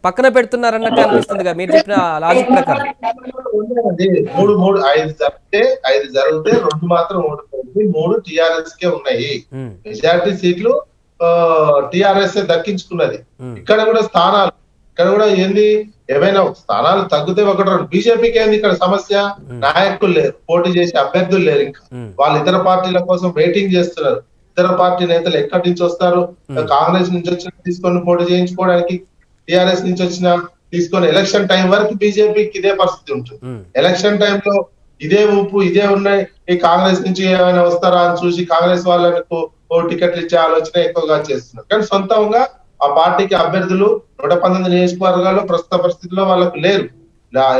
పక్కన పెడుతున్నారన్నట్టు అనిపిస్తుంది కదా మీరు చెప్పిన లాజిక్ ప్రకారం. 5 జరిగితే 2 మాత్రం ఓడిపోయింది, 3 టిఆర్ఎస్ కే ఉన్నాయి. మెజారిటీ సీట్లు టిఆర్ఎస్ దక్కించుకున్నది. ఇక్కడ కూడా ఏంది ఏమైనా స్థానాలు తగ్గితే 1-2 బీజేపీకి ఏంది ఇక్కడ సమస్య, నాయకులు లేరు, పోటీ చేసే అభ్యర్థులు లేరు. ఇంకా వాళ్ళు ఇతర పార్టీల కోసం వెయిటింగ్ చేస్తున్నారు. ఇతర పార్టీ నేతలు ఎక్కడి నుంచి వస్తారు, కాంగ్రెస్ నుంచి వచ్చిన తీసుకొని పోటీ చేయించుకోవడానికి, టిఆర్ఎస్ నుంచి వచ్చిన తీసుకొని ఎలక్షన్ టైం వరకు బీజేపీకి ఇదే పరిస్థితి ఉంటుంది. ఎలక్షన్ టైంలో ఇదే ఊపు ఇదే ఉన్నాయి. ఈ కాంగ్రెస్ నుంచి ఏమైనా వస్తారా అని చూసి కాంగ్రెస్ వాళ్ళకు టికెట్లు ఇచ్చే ఆలోచన ఎక్కువగా చేస్తున్నారు. కానీ సొంతంగా ఆ పార్టీకి అభ్యర్థులు 119 నియోజకవర్గాల్లో ప్రస్తుత పరిస్థితిలో వాళ్ళకు లేరు.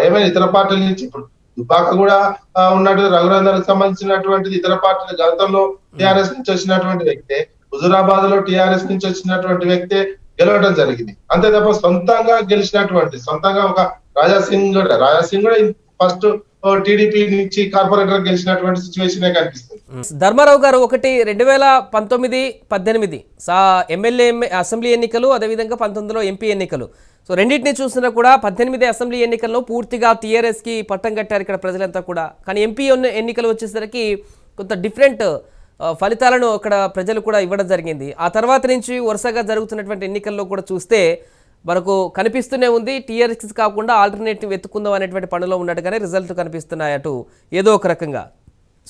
ఏమైనా ఇతర పార్టీల నుంచి ఇప్పుడు దుబ్బాక కూడా ఉన్నట్టు రఘునందన్ సంబంధించినటువంటిది ఇతర పార్టీల గతంలో టిఆర్ఎస్ నుంచి వచ్చినటువంటి వ్యక్తే, హుజురాబాద్ లో టిఆర్ఎస్ నుంచి వచ్చినటువంటి వ్యక్తే గెలవడం జరిగింది. అంతే తప్ప సొంతంగా గెలిచినటువంటి సొంతంగా ఒక రాజాసింగ్ కూడా ఫస్ట్ టీడీపీ నుంచి కార్పొరేటర్ గెలిచినటువంటి సిచ్యువేషన్ కనిపిస్తుంది. ధర్మారావు గారు, ఒకటి 2019-18 ఎమ్మెల్యే అసెంబ్లీ ఎన్నికలు, అదేవిధంగా 19లో ఎంపీ ఎన్నికలు. సో రెండింటినీ చూసినా కూడా 18 అసెంబ్లీ ఎన్నికల్లో పూర్తిగా టీఆర్ఎస్ కి పట్టం కట్టారు ఇక్కడ ప్రజలంతా కూడా. కానీ ఎంపీ ఎన్నికలు వచ్చేసరికి కొంత డిఫరెంట్ ఫలితాలను అక్కడ ప్రజలు కూడా ఇవ్వడం జరిగింది. ఆ తర్వాత నుంచి వరుసగా జరుగుతున్నటువంటి ఎన్నికల్లో కూడా చూస్తే మనకు కనిపిస్తూనే ఉంది టీఆర్ఎస్ కాకుండా ఆల్టర్నేటివ్ వెతుక్కుందాం అనేటువంటి పనిలో ఉన్నట్టుగానే రిజల్ట్ కనిపిస్తున్నాయి అటు ఏదో ఒక రకంగా.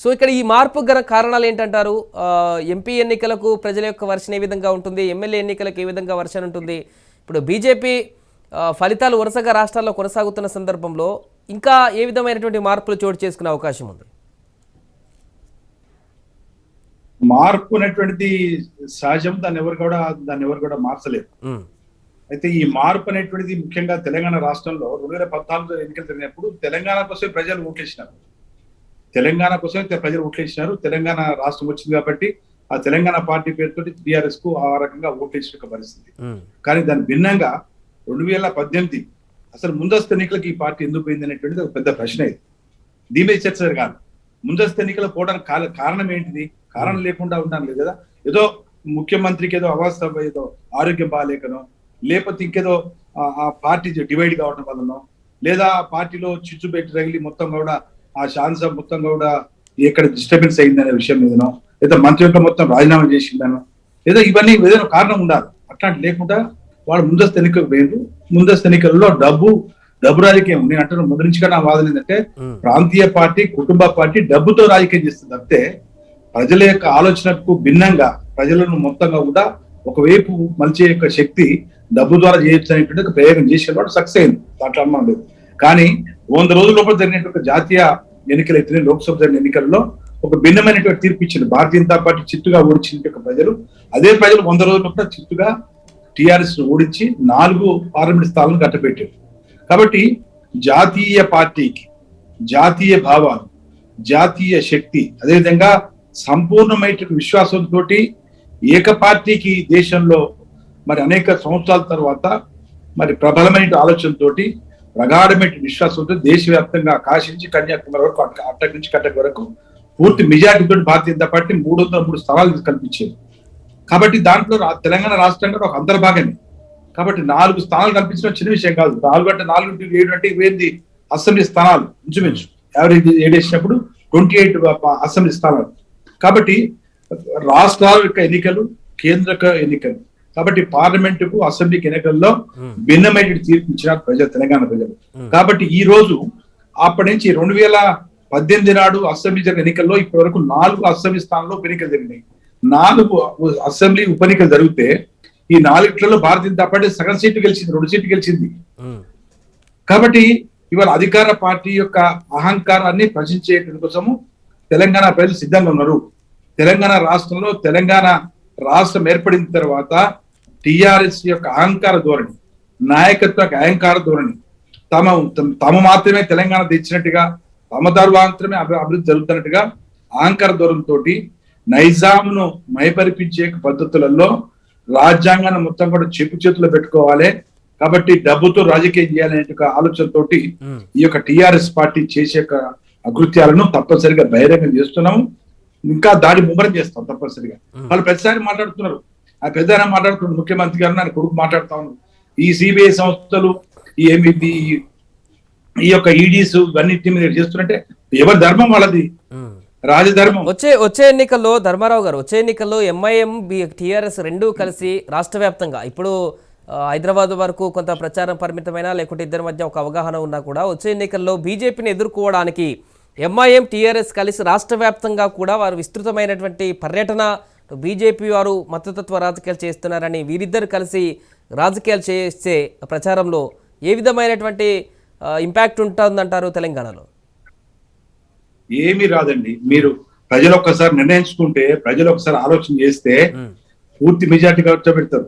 సో ఇక్కడ ఈ మార్పు గల కారణాలు ఏంటంటారు? ఎంపీ ఎన్నికలకు ప్రజల యొక్క వర్షన్ ఏ విధంగా ఉంటుంది, ఎమ్మెల్యే ఎన్నికలకు ఏ విధంగా వర్షన్ ఉంటుంది? ఇప్పుడు బీజేపీ ఫలితాలు వరుసగా రాష్ట్రాల్లో కొనసాగుతున్న సందర్భంలో ఇంకా ఏ విధమైనటువంటి మార్పులు చోటు చేసుకునే అవకాశం ఉంది? మార్పు అనేటువంటిది సహజం, దాన్ని ఎవరు కూడా మార్చలేదు. అయితే ఈ మార్పు అనేటువంటిది ముఖ్యంగా తెలంగాణ రాష్ట్రంలో 2014 ఎన్నికలు జరిగినప్పుడు తెలంగాణ కోసమే ప్రజలు ఓట్లేసినారు. తెలంగాణ రాష్ట్రం వచ్చింది కాబట్టి ఆ తెలంగాణ పార్టీ పేరుతో టిఆర్ఎస్ కు ఆ రకంగా ఓట్లేసిన పరిస్థితి. కానీ దాని భిన్నంగా 2018 అసలు ముందస్తు ఎన్నికలకు ఈ పార్టీ ఎందుకు పోయింది అనేటువంటిది ఒక పెద్ద ప్రశ్న. ఇది దీని మీద చర్చ జరగాలి. ముందస్తు ఎన్నికలు పోవడానికి కారణం ఏంటిది? కారణం లేకుండా ఉండడం లేదు కదా. ఏదో ముఖ్యమంత్రికి ఏదో అవాస్తవ ఏదో ఆరోగ్యం బాగాలేకనో, లేకపోతే ఇంకేదో ఆ పార్టీ డివైడ్ కావడం వలనో, లేదా ఆ పార్టీలో చిచ్చు పెట్టి రగిలి మొత్తం కూడా ఆ శాంతి మొత్తం కూడా ఎక్కడ డిస్టర్బెన్స్ అయిందనే విషయం మీదనో, లేదా మంత్రి యొక్క మొత్తం రాజీనామా చేసిందనో, లేదా ఇవన్నీ ఏదైనా కారణం ఉండాలి. అట్లాంటి లేకుండా వాళ్ళు ముందస్తు ఎన్నికలు వేరు. ముందస్తు ఎన్నికల్లో డబ్బు రాజకీయం. నేను అంటున్న ముందు నుంచి నా వాదన ఏంటంటే, ప్రాంతీయ పార్టీ, కుటుంబ పార్టీ డబ్బుతో రాజకీయం చేస్తుంది తప్పితే ప్రజల యొక్క ఆలోచనకు భిన్నంగా ప్రజలను మొత్తంగా కూడా ఒకవైపు మలిచే యొక్క శక్తి డబ్బు ద్వారా చేయొచ్చు అనేటువంటి ఒక ప్రయోగం చేసిన వాడు సక్సెస్ అయింది, దాంట్లో అనుమానం లేదు. కానీ 100 రోజుల లోపల జరిగినటువంటి జాతీయ ఎన్నికలు అయితే లోక్సభ జరిగిన ఎన్నికల్లో ఒక భిన్నమైనటువంటి తీర్పు ఇచ్చింది. భారతీయ జనతా పార్టీ చిత్తుగా ఓడించిన ప్రజలు, అదే ప్రజలు 100 రోజుల లోపల చిత్తుగా టిఆర్ఎస్ ను ఓడించి 4 పార్లమెంట్ స్థానాలను కట్టబెట్టారు. కాబట్టి జాతీయ పార్టీకి జాతీయ భావాలు, జాతీయ శక్తి, అదేవిధంగా సంపూర్ణమైన విశ్వాసంతో ఏక పార్టీకి దేశంలో మరి అనేక సంవత్సరాల తర్వాత మరి ప్రబలమైన ఆలోచనతోటి ప్రగాఢమైన విశ్వాసంతో దేశవ్యాప్తంగా కాశీ నుంచి కన్యాకుమారి వరకు, అట్టకి నుంచి కటక్ వరకు పూర్తి మెజార్టీతో భారతీయ జనతా పార్టీ 303 స్థానాలు కల్పించేది. కాబట్టి దాంట్లో తెలంగాణ రాష్ట్రంగా ఒక అంతర్భాగమే. కాబట్టి 4 స్థానాలు కల్పించడం చిన్న విషయం కాదు. 4 అంటే 4 × 7 అంటే 28 అసెంబ్లీ స్థానాలు ఇంచుమించు యావరేజ్ ఏడేసినప్పుడు 28 అసెంబ్లీ స్థానాలు. కాబట్టి రాష్ట్రాల యొక్క ఎన్నికలు, కేంద్ర ఎన్నికలు, కాబట్టి పార్లమెంటుకు అసెంబ్లీకి ఎన్నికల్లో భిన్నమైన తీర్పు ఇచ్చినారు ప్రజలు, తెలంగాణ ప్రజలు. కాబట్టి ఈ రోజు అప్పటి నుంచి 2018 నాడు అసెంబ్లీ జరిగిన ఎన్నికల్లో ఇప్పటి వరకు 4 అసెంబ్లీ స్థానాల్లో ఉప ఎన్నికలు జరిగినాయి. 4 అసెంబ్లీ ఉప ఎన్నికలు జరిగితే ఈ 4 భారతీయ జనతా పార్టీ సగం సీట్లు గెలిచింది, 2 సీట్లు గెలిచింది. కాబట్టి ఇవాళ అధికార పార్టీ యొక్క అహంకారాన్ని ప్రశ్నించేట కోసము తెలంగాణ ప్రజలు సిద్ధంగా ఉన్నారు. తెలంగాణ రాష్ట్రంలో తెలంగాణ రాష్ట్రం ఏర్పడిన తర్వాత టిఆర్ఎస్ యొక్క అహంకార ధోరణి, నాయకత్వ అహంకార ధోరణి, తమ మాత్రమే తెలంగాణ తెచ్చినట్టుగా, తమ ద్వారా మాత్రమే అభివృద్ధి జరుగుతున్నట్టుగా అహంకార ధోరణితో నైజాంను మైపరిపించే పద్ధతులలో రాజ్యాంగాన్ని మొత్తం కూడా చెప్పు చేతుల్లో పెట్టుకోవాలి. కాబట్టి డబ్బుతో రాజకీయం చేయాలనే ఆలోచనతోటి ఈ యొక్క టిఆర్ఎస్ పార్టీ చేసే అకృత్యాలను తప్పనిసరిగా బహిరంగం చేస్తున్నాము. ఇంకా దాడి ముమ్మరం చేస్తాం తప్పనిసరిగా. వాళ్ళు ప్రతిసారి మాట్లాడుతున్నారు, ఆ పెద్ద మాట్లాడుతున్నారు, ముఖ్యమంత్రి గారు ఆయన కొడుకు మాట్లాడుతా ఉన్నారు. ఈ సిబిఐ సంస్థలు ఈ యొక్క ఈడీస్ ఇవన్నిటి మీద చేస్తున్నట్టే ఎవరి ధర్మం వాళ్ళది, రాజధర్మం. వచ్చే ఎన్నికల్లో ధర్మారావు గారు, వచ్చే ఎన్నికల్లో ఎంఐఎం టిఆర్ఎస్ రెండూ కలిసి రాష్ట్ర వ్యాప్తంగా, ఇప్పుడు హైదరాబాద్ వరకు కొంత ప్రచారం పరిమితమైన, లేకుంటే ఇద్దరి మధ్య ఒక అవగాహన ఉన్నా కూడా వచ్చే ఎన్నికల్లో బీజేపీని ఎదుర్కోవడానికి ఎంఐఎం టిఆర్ఎస్ కలిసి రాష్ట్ర వ్యాప్తంగా కూడా వారు విస్తృతమైనటువంటి పర్యటన, బీజేపీ వారు మతతత్వ రాజకీయాలు చేస్తున్నారని వీరిద్దరు కలిసి రాజకీయాలు చేసే ప్రచారంలో ఏ విధమైనటువంటి ఇంపాక్ట్ ఉంటుందంటారు తెలంగాణలో? ఏమీ రాదండి. మీరు ప్రజలు ఒక్కసారి నిర్ణయించుకుంటే, ప్రజలు ఒకసారి ఆలోచన చేస్తే పూర్తి మెజార్టీ పెడతారు.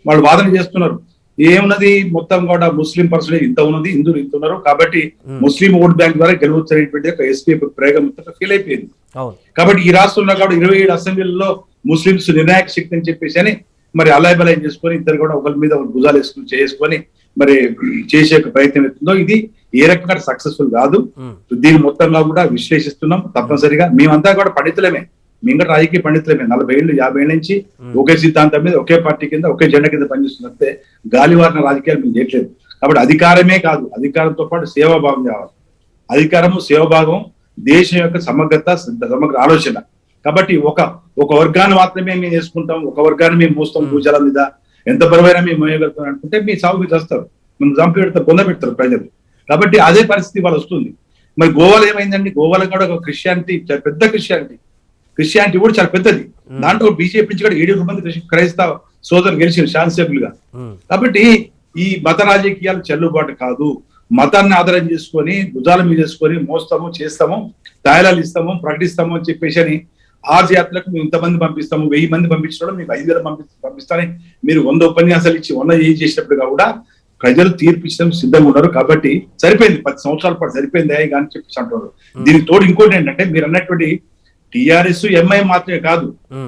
వాళ్ళు వాదన చేస్తున్నారు, ఏమున్నది మొత్తం కూడా ముస్లిం పర్సెంటేజ్ ఇంత ఉన్నది, హిందువులు ఇంత ఉన్నారు, కాబట్టి ముస్లిం ఓట్ బ్యాంక్ ద్వారా గెలువచ్చేటువంటి ఒక ఎస్పీ ప్రయోగం ఫెయిల్ అయిపోయింది. కాబట్టి ఈ రాష్ట్రంలో కూడా 27 అసెంబ్లీలలో ముస్లింస్ నిర్ణాయక శక్తి అని చెప్పేసి అని మరి అలయబలయం చేసుకొని ఇద్దరు కూడా ఒకరి మీద భుజాలు వేసుకుని చేసుకొని మరి చేసే ప్రయత్నం అవుతుందో ఇది ఏ రకంగా సక్సెస్ఫుల్ కాదు. దీని మొత్తంగా కూడా విశ్లేషిస్తున్నాం. తప్పనిసరిగా మేమంతా కూడా పండితులమే, మేము కూడా రాజకీయ పండితులమే. 40 ఏళ్ళు 50 ఏళ్ళ నుంచి ఒకే సిద్ధాంతం మీద, ఒకే పార్టీ కింద, ఒకే జెండా కింద పనిచేస్తున్నట్టే గాలివారిన రాజకీయాలు మేము చేయట్లేదు. కాబట్టి అధికారమే కాదు, అధికారంతో పాటు సేవాభావం కావాలి. అధికారము, సేవాభావం దేశం యొక్క సమగ్ర ఆలోచన. కాబట్టి ఒక వర్గాన్ని మాత్రమే మేము చేసుకుంటాం, ఒక వర్గాన్ని మేము మోస్తాం భూజాల మీద, ఎంత బరువైనా మేము మోయగలుగుతాం అనుకుంటే మీ సాగు మీద వస్తారు, మేము చంపి పెడతారు, పొంద పెడతారు ప్రజలు. కాబట్టి అదే పరిస్థితి వాళ్ళు వస్తుంది. మరి గోవాలో ఏమైందండి? గోవాలో కూడా ఒక క్రిస్టియానిటీ, పెద్ద క్రిస్టియానిటీ కూడా చాలా పెద్దది. దాంట్లో బీజేపీ నుంచి కూడా 7 మంది క్రైస్తవ సోదరులు గెలిచారు శాసనసభ్యులుగా. కాబట్టి ఈ మత రాజకీయాలు చెల్లుబాటు కాదు. మతాన్ని ఆధారం చేసుకొని భుజాల మీద చేసుకొని మోస్తాము, చేస్తాము, తాయిలాలు ఇస్తాము, ప్రకటిస్తాము అని చెప్పేసి అని ఆర్జ్ యాత్రకు మేము ఇంతమంది పంపిస్తాము, 1000 మంది పంపించడం, మీకు 5000 పంపిస్తానని మీరు 100 ఉపన్యాసాలు ఇచ్చి 100 ఏం చేసినప్పుడుగా కూడా ప్రజలు తీర్పు ఇచ్చడం సిద్ధంగా ఉన్నారు. కాబట్టి సరిపోయింది, 10 సంవత్సరాల పాటు సరిపోయింది కానీ చెప్పేసి అంటున్నారు. దీనికి తోడు ఇంకోటి ఏంటంటే, మీరు అన్నటువంటి టిఆర్ఎస్ ఎంఐ మాత్రమే కాదు,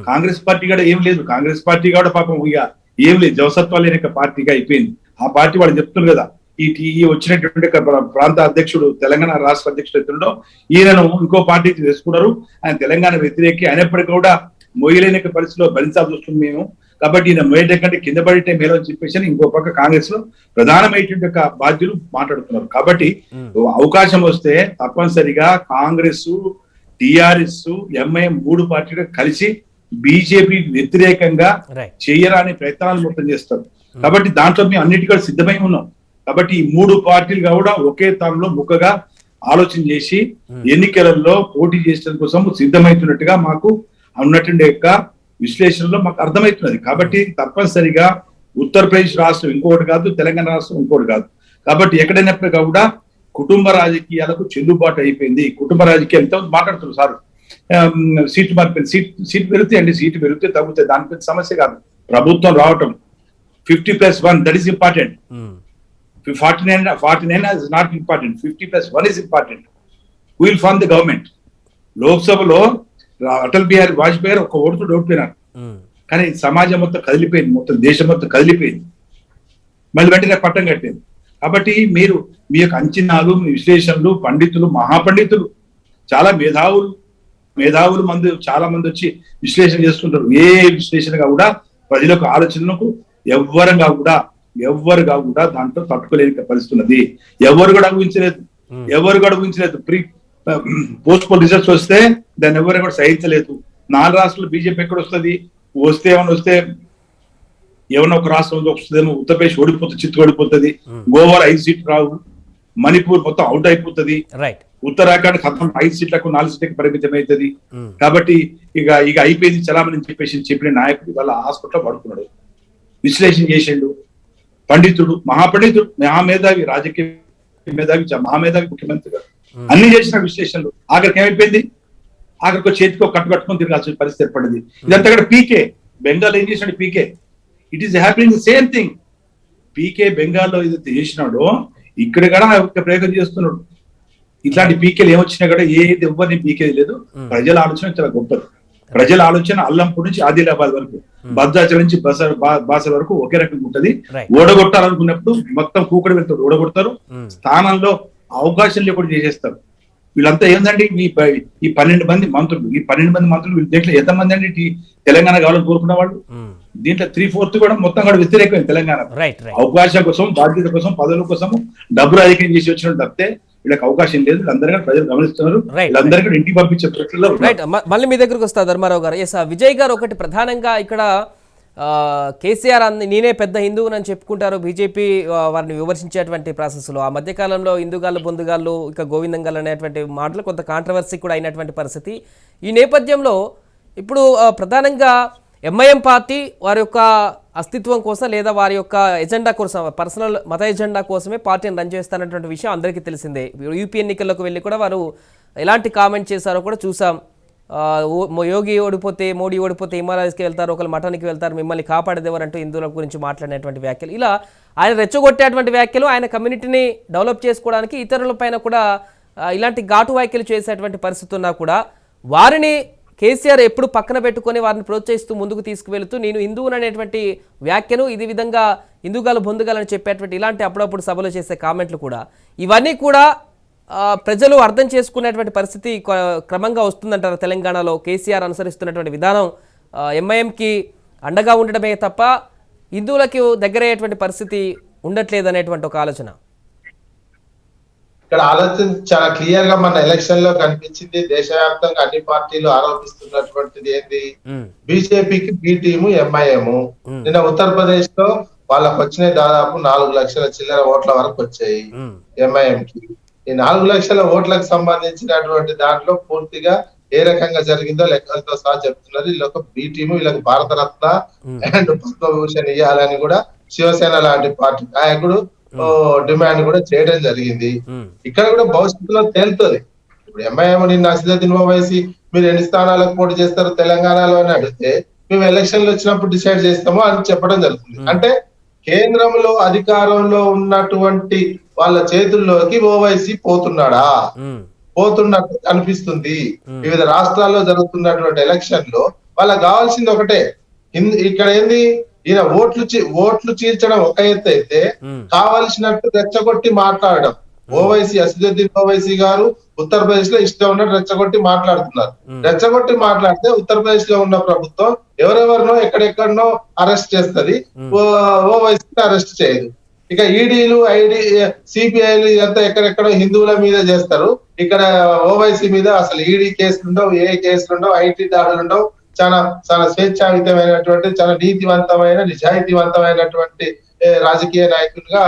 కాంగ్రెస్ పార్టీ కూడా ఏం లేదు. కాంగ్రెస్ పార్టీ కూడా పాపం ఇక ఏం లేదు, జవసత్వాలు లేని పార్టీగా అయిపోయింది. ఆ పార్టీ వాళ్ళు చెప్తున్నారు కదా, ఈ వచ్చినటువంటి ప్రాంత అధ్యక్షుడు, తెలంగాణ రాష్ట్ర అధ్యక్షుడు ఎత్తుండో ఈయనను ఇంకో పార్టీ తీసుకున్నారు. ఆయన తెలంగాణ వ్యతిరేకి అయినప్పటికీ కూడా మొయ్యలేని పరిస్థితిలో భరించాల్సి వస్తుంది మేము. కాబట్టి ఈయన మేట కంటే కింద పడితే మేలు అని చెప్పేసి ఇంకో పక్క కాంగ్రెస్ లో ప్రధానమైనటువంటి యొక్క బాధ్యులు మాట్లాడుతున్నారు. కాబట్టి అవకాశం వస్తే తప్పనిసరిగా కాంగ్రెస్, టిఆర్ఎస్, ఎంఐఎం 3 పార్టీలు కలిసి బీజేపీ వ్యతిరేకంగా చేయరాని ప్రయత్నాలు మొత్తం చేస్తారు. కాబట్టి దాంట్లో మేము అన్నిటికీ సిద్ధమై ఉన్నాం. కాబట్టి ఈ 3 పార్టీలు కూడా ఒకే తాములో ముక్కగా ఆలోచన చేసి ఎన్నికలలో పోటీ చేసే కోసం సిద్ధమవుతున్నట్టుగా మాకు ఉన్నటువంటి యొక్క విశ్లేషణలో మాకు అర్థమవుతున్నది. కాబట్టి తప్పనిసరిగా ఉత్తరప్రదేశ్ రాష్ట్రం ఇంకోటి కాదు, తెలంగాణ రాష్ట్రం ఇంకోటి కాదు. కాబట్టి ఎక్కడైనప్పటికీ కూడా కుటుంబ రాజకీయాలకు చెల్లుబాటు అయిపోయింది. కుటుంబ రాజకీయాలు ఎంతమంది మాట్లాడుతున్నారు సార్, సీట్లు మారిపోయింది, సీట్ పెరుగుతాయండి, సీటు పెరిగితే తగ్గుతాయి, దాని పెద్ద సమస్య కాదు. ప్రభుత్వం రావటం 50+1 that is important. 49 is not important, 50+1 is important. Who will fund the government? లోక్సభలో అటల్ బిహారీ వాజ్పేయి ఒక ఓటుతో ఓడిపోయినారు, కానీ సమాజం మొత్తం కదిలిపోయింది, మొత్తం దేశం మొత్తం కదిలిపోయింది, మళ్ళీ వెంటనే పట్టం కట్టింది. కాబట్టి మీరు మీ యొక్క అంచనాలు, మీ విశ్లేషణలు, పండితులు, మహాపండితులు, చాలా మేధావులు చాలా మంది వచ్చి విశ్లేషణ చేస్తుంటారు. ఏ విశ్లేషణగా కూడా ప్రజలకు ఆలోచనలకు ఎవ్వరుగా కూడా దాంట్లో తట్టుకోలేని పరిస్థితున్నది. ఎవరు కూడా ఊహించలేదు. పోస్ట్ పోల్ రిజల్ట్స్ వస్తే దాన్ని ఎవరు కూడా సహించలేదు. 4 రాష్ట్రాలు బీజేపీ ఎక్కడ వస్తుంది, వస్తే ఏమన్నా ఒక రాష్ట్రం వస్తుందేమో, ఉత్తరప్రదేశ్ ఓడిపోతుంది, చిత్తూరు ఓడిపోతుంది, గోవా 5 సీట్లు రావు, మణిపూర్ మొత్తం అవుట్ అయిపోతుంది, ఉత్తరాఖండ్ ఖతం 5 సీట్లకు 4 సీట్లకు పరిమితం అవుతుంది. కాబట్టి ఇక అయిపోయింది చలామని చెప్పిన నాయకుడు వాళ్ళ హాస్పిటల్లో పడుకున్నాడు. విశ్లేషణ చేసిండు, పండితుడు, మహాపండితుడు, మహామేధావి, రాజకీయ మేధావి, మహామేధావి, ముఖ్యమంత్రి గారు అన్ని చేసిన విశ్లేషణలు ఆఖరికి ఏమైపోయింది, ఆఖరికి చేతికి కట్టు కట్టుకొని తిరగాల్సిన పరిస్థితి ఏర్పడింది. ఇదంతా కూడా పీకే బెంగాల్ ఏం చేసినాడు, PK it is happening same thing. PK బెంగాల్లో ఏదైతే చేసినాడో ఇక్కడ కూడా ఒక ప్రయోగం చేస్తున్నాడు. ఇట్లాంటి పీకేలు ఏమొచ్చినా కూడా ఏది ఎవ్వరిని పీకేది లేదు. ప్రజల ఆలోచన చాలా గొప్పది. ప్రజల ఆలోచన అల్లంపూర్ నుంచి ఆదిలాబాద్ వరకు, భద్రాచలం నుంచి బాస వరకు ఒకే రకంగా ఉంటది. ఓడగొట్టాలనుకున్నప్పుడు మొత్తం కూకడి వెళ్తాడు, ఓడగొడతారు, స్థానంలో అవకాశం లేకుండా చేసేస్తారు. వీళ్ళంతా ఏందండి, ఈ 12 మంది మంత్రులు, వీళ్ళ దీంట్లో ఎంతమంది అండి తెలంగాణ కావాలని కోరుకున్న వాళ్ళు? దీంట్లో 3/4 కూడా మొత్తం కూడా వ్యతిరేకమైంది తెలంగాణ. అవకాశం కోసం, బాధ్యత కోసం, పదవుల కోసం డబ్బులు అధికం చేసి వచ్చినట్టు తప్పితే వీళ్ళకి అవకాశం లేదు. వీళ్ళందరూ ప్రజలు గమనిస్తున్నారు. వీళ్ళందరూ కూడా ఇంటికి పంపించే ప్రక్రియలో. మళ్ళీ మీ దగ్గరకు వస్తా ధర్మారావు గారు. విజయ్ గారు, ఒకటి ప్రధానంగా ఇక్కడ కేసీఆర్ నేనే పెద్ద హిందువునని చెప్పుకుంటారు. బీజేపీ వారిని విమర్శించేటువంటి ప్రాసెస్లో ఆ మధ్యకాలంలో హిందూగాళ్ళు, బొందుగాళ్ళు, ఇక గోవిందంగాళ్ళు అనేటువంటి మాటలు కొంత కాంట్రవర్సీ కూడా అయినటువంటి పరిస్థితి. ఈ నేపథ్యంలో ఇప్పుడు ప్రధానంగా ఎంఐఎం పార్టీ వారి యొక్క అస్తిత్వం కోసం లేదా వారి యొక్క ఎజెండా కోసం, పర్సనల్ మత ఎజెండా కోసమే పార్టీని రన్ చేస్తానటువంటి విషయం అందరికీ తెలిసిందే. యూపీ ఎన్నికల్లోకి వెళ్ళి కూడా వారు ఎలాంటి కామెంట్ చేశారో కూడా చూసాం. యోగి ఓడిపోతే, మోడీ ఓడిపోతే హిమాలయస్కి వెళ్తారు, ఒకరు మఠానికి వెళ్తారు, మిమ్మల్ని కాపాడేదేవరంటూ హిందువుల గురించి మాట్లాడినటువంటి వ్యాఖ్యలు, ఇలా ఆయన రెచ్చగొట్టేటువంటి వ్యాఖ్యలు, ఆయన కమ్యూనిటీని డెవలప్ చేసుకోవడానికి ఇతరులపైన కూడా ఇలాంటి ఘాటు వ్యాఖ్యలు చేసేటువంటి పరిస్థితి ఉన్నా కూడా వారిని కేసీఆర్ ఎప్పుడు పక్కన పెట్టుకొని వారిని ప్రోత్సహిస్తూ ముందుకు తీసుకువెళుతూ నేను హిందువుని అనేటువంటి వ్యాఖ్యను, ఇది విధంగా హిందూగాలు బొందుగాలని చెప్పేటువంటి ఇలాంటి అప్పుడప్పుడు సభలో చేసే కామెంట్లు కూడా, ఇవన్నీ కూడా ప్రజలు అర్థం చేసుకునేటువంటి పరిస్థితి క్రమంగా వస్తుందంటారు. తెలంగాణలో కేసీఆర్ అనుసరిస్తున్నటువంటి విధానం ఎంఐఎంకి అండగా ఉండడమే తప్ప హిందువులకు దగ్గరయ్యేటువంటి పరిస్థితి ఉండట్లేదు అనేటువంటి ఒక ఆలోచన. ఇక్కడ ఆలోచన చాలా క్లియర్ గా మన ఎలక్షన్ లో కనిపించింది. దేశవ్యాప్తంగా అన్ని పార్టీలు ఆరోపిస్తున్నటువంటిది ఏంటి, బీజేపీకి బి టీము ఎంఐఎం. నిన్న ఉత్తరప్రదేశ్ లో వాళ్ళకు వచ్చినాయి దాదాపు 4 లక్షల చిల్లర ఓట్ల వరకు వచ్చాయి ఎంఐఎం కి. ఈ 4 లక్షల ఓట్లకు సంబంధించినటువంటి దాంట్లో పూర్తిగా ఏ రకంగా జరిగిందో లెక్కలతో సహా చెప్తున్నారు. వీళ్ళొక బి టీము, వీళ్ళకి భారతరత్న అండ్ పద్మభూషణ్ ఇవ్వాలని కూడా శివసేన లాంటి పార్టీ నాయకుడు డిమాండ్ కూడా చేయడం జరిగింది. ఇక్కడ కూడా భవిష్యత్తులో తేలుతుంది. ఇప్పుడు ఎంఐఎం నిన్న అసదుద్దీన్ ఓవైసీ మీరు ఎన్ని స్థానాలకు పోటీ చేస్తారు తెలంగాణలో అని అడిగితే మేము ఎలక్షన్లు వచ్చినప్పుడు డిసైడ్ చేస్తాము అని చెప్పడం జరుగుతుంది. అంటే కేంద్రంలో అధికారంలో ఉన్నటువంటి వాళ్ళ చేతుల్లోకి ఓవైసీ పోతున్నట్టు అనిపిస్తుంది. వివిధ రాష్ట్రాల్లో జరుగుతున్నటువంటి ఎలక్షన్ లో వాళ్ళకి కావాల్సింది ఒకటే, ఇక్కడ ఏంది, ఈయన ఓట్లు చీల్చడం ఒక ఎత్తు అయితే కావలసినట్టు రెచ్చగొట్టి మాట్లాడడం. ఓవైసీ అసదుద్దీన్ ఓవైసీ గారు ఉత్తరప్రదేశ్ లో ఇష్టం ఉన్నట్టు రెచ్చగొట్టి మాట్లాడుతున్నారు. రెచ్చగొట్టి మాట్లాడితే ఉత్తరప్రదేశ్ లో ఉన్న ప్రభుత్వం ఎవరెవరినో ఎక్కడెక్కడనో అరెస్ట్ చేస్తుంది, ఓవైసీని అరెస్ట్ చేయదు. ఇక ఈడీలు సిబిఐలు ఇదంతా ఎక్కడెక్కడో హిందువుల మీద చేస్తారు. ఇక్కడ ఓవైసీ మీద అసలు ఈడీ కేసులు ఉండవు, ఏ కేసులు ఉండవు, ఐటీ దాడులు ఉండవు. చాలా చాలా స్వేచ్ఛాయుతమైనటువంటి, చాలా నీతివంతమైన, నిజాయితీవంతమైనటువంటి రాజకీయ నాయకులుగా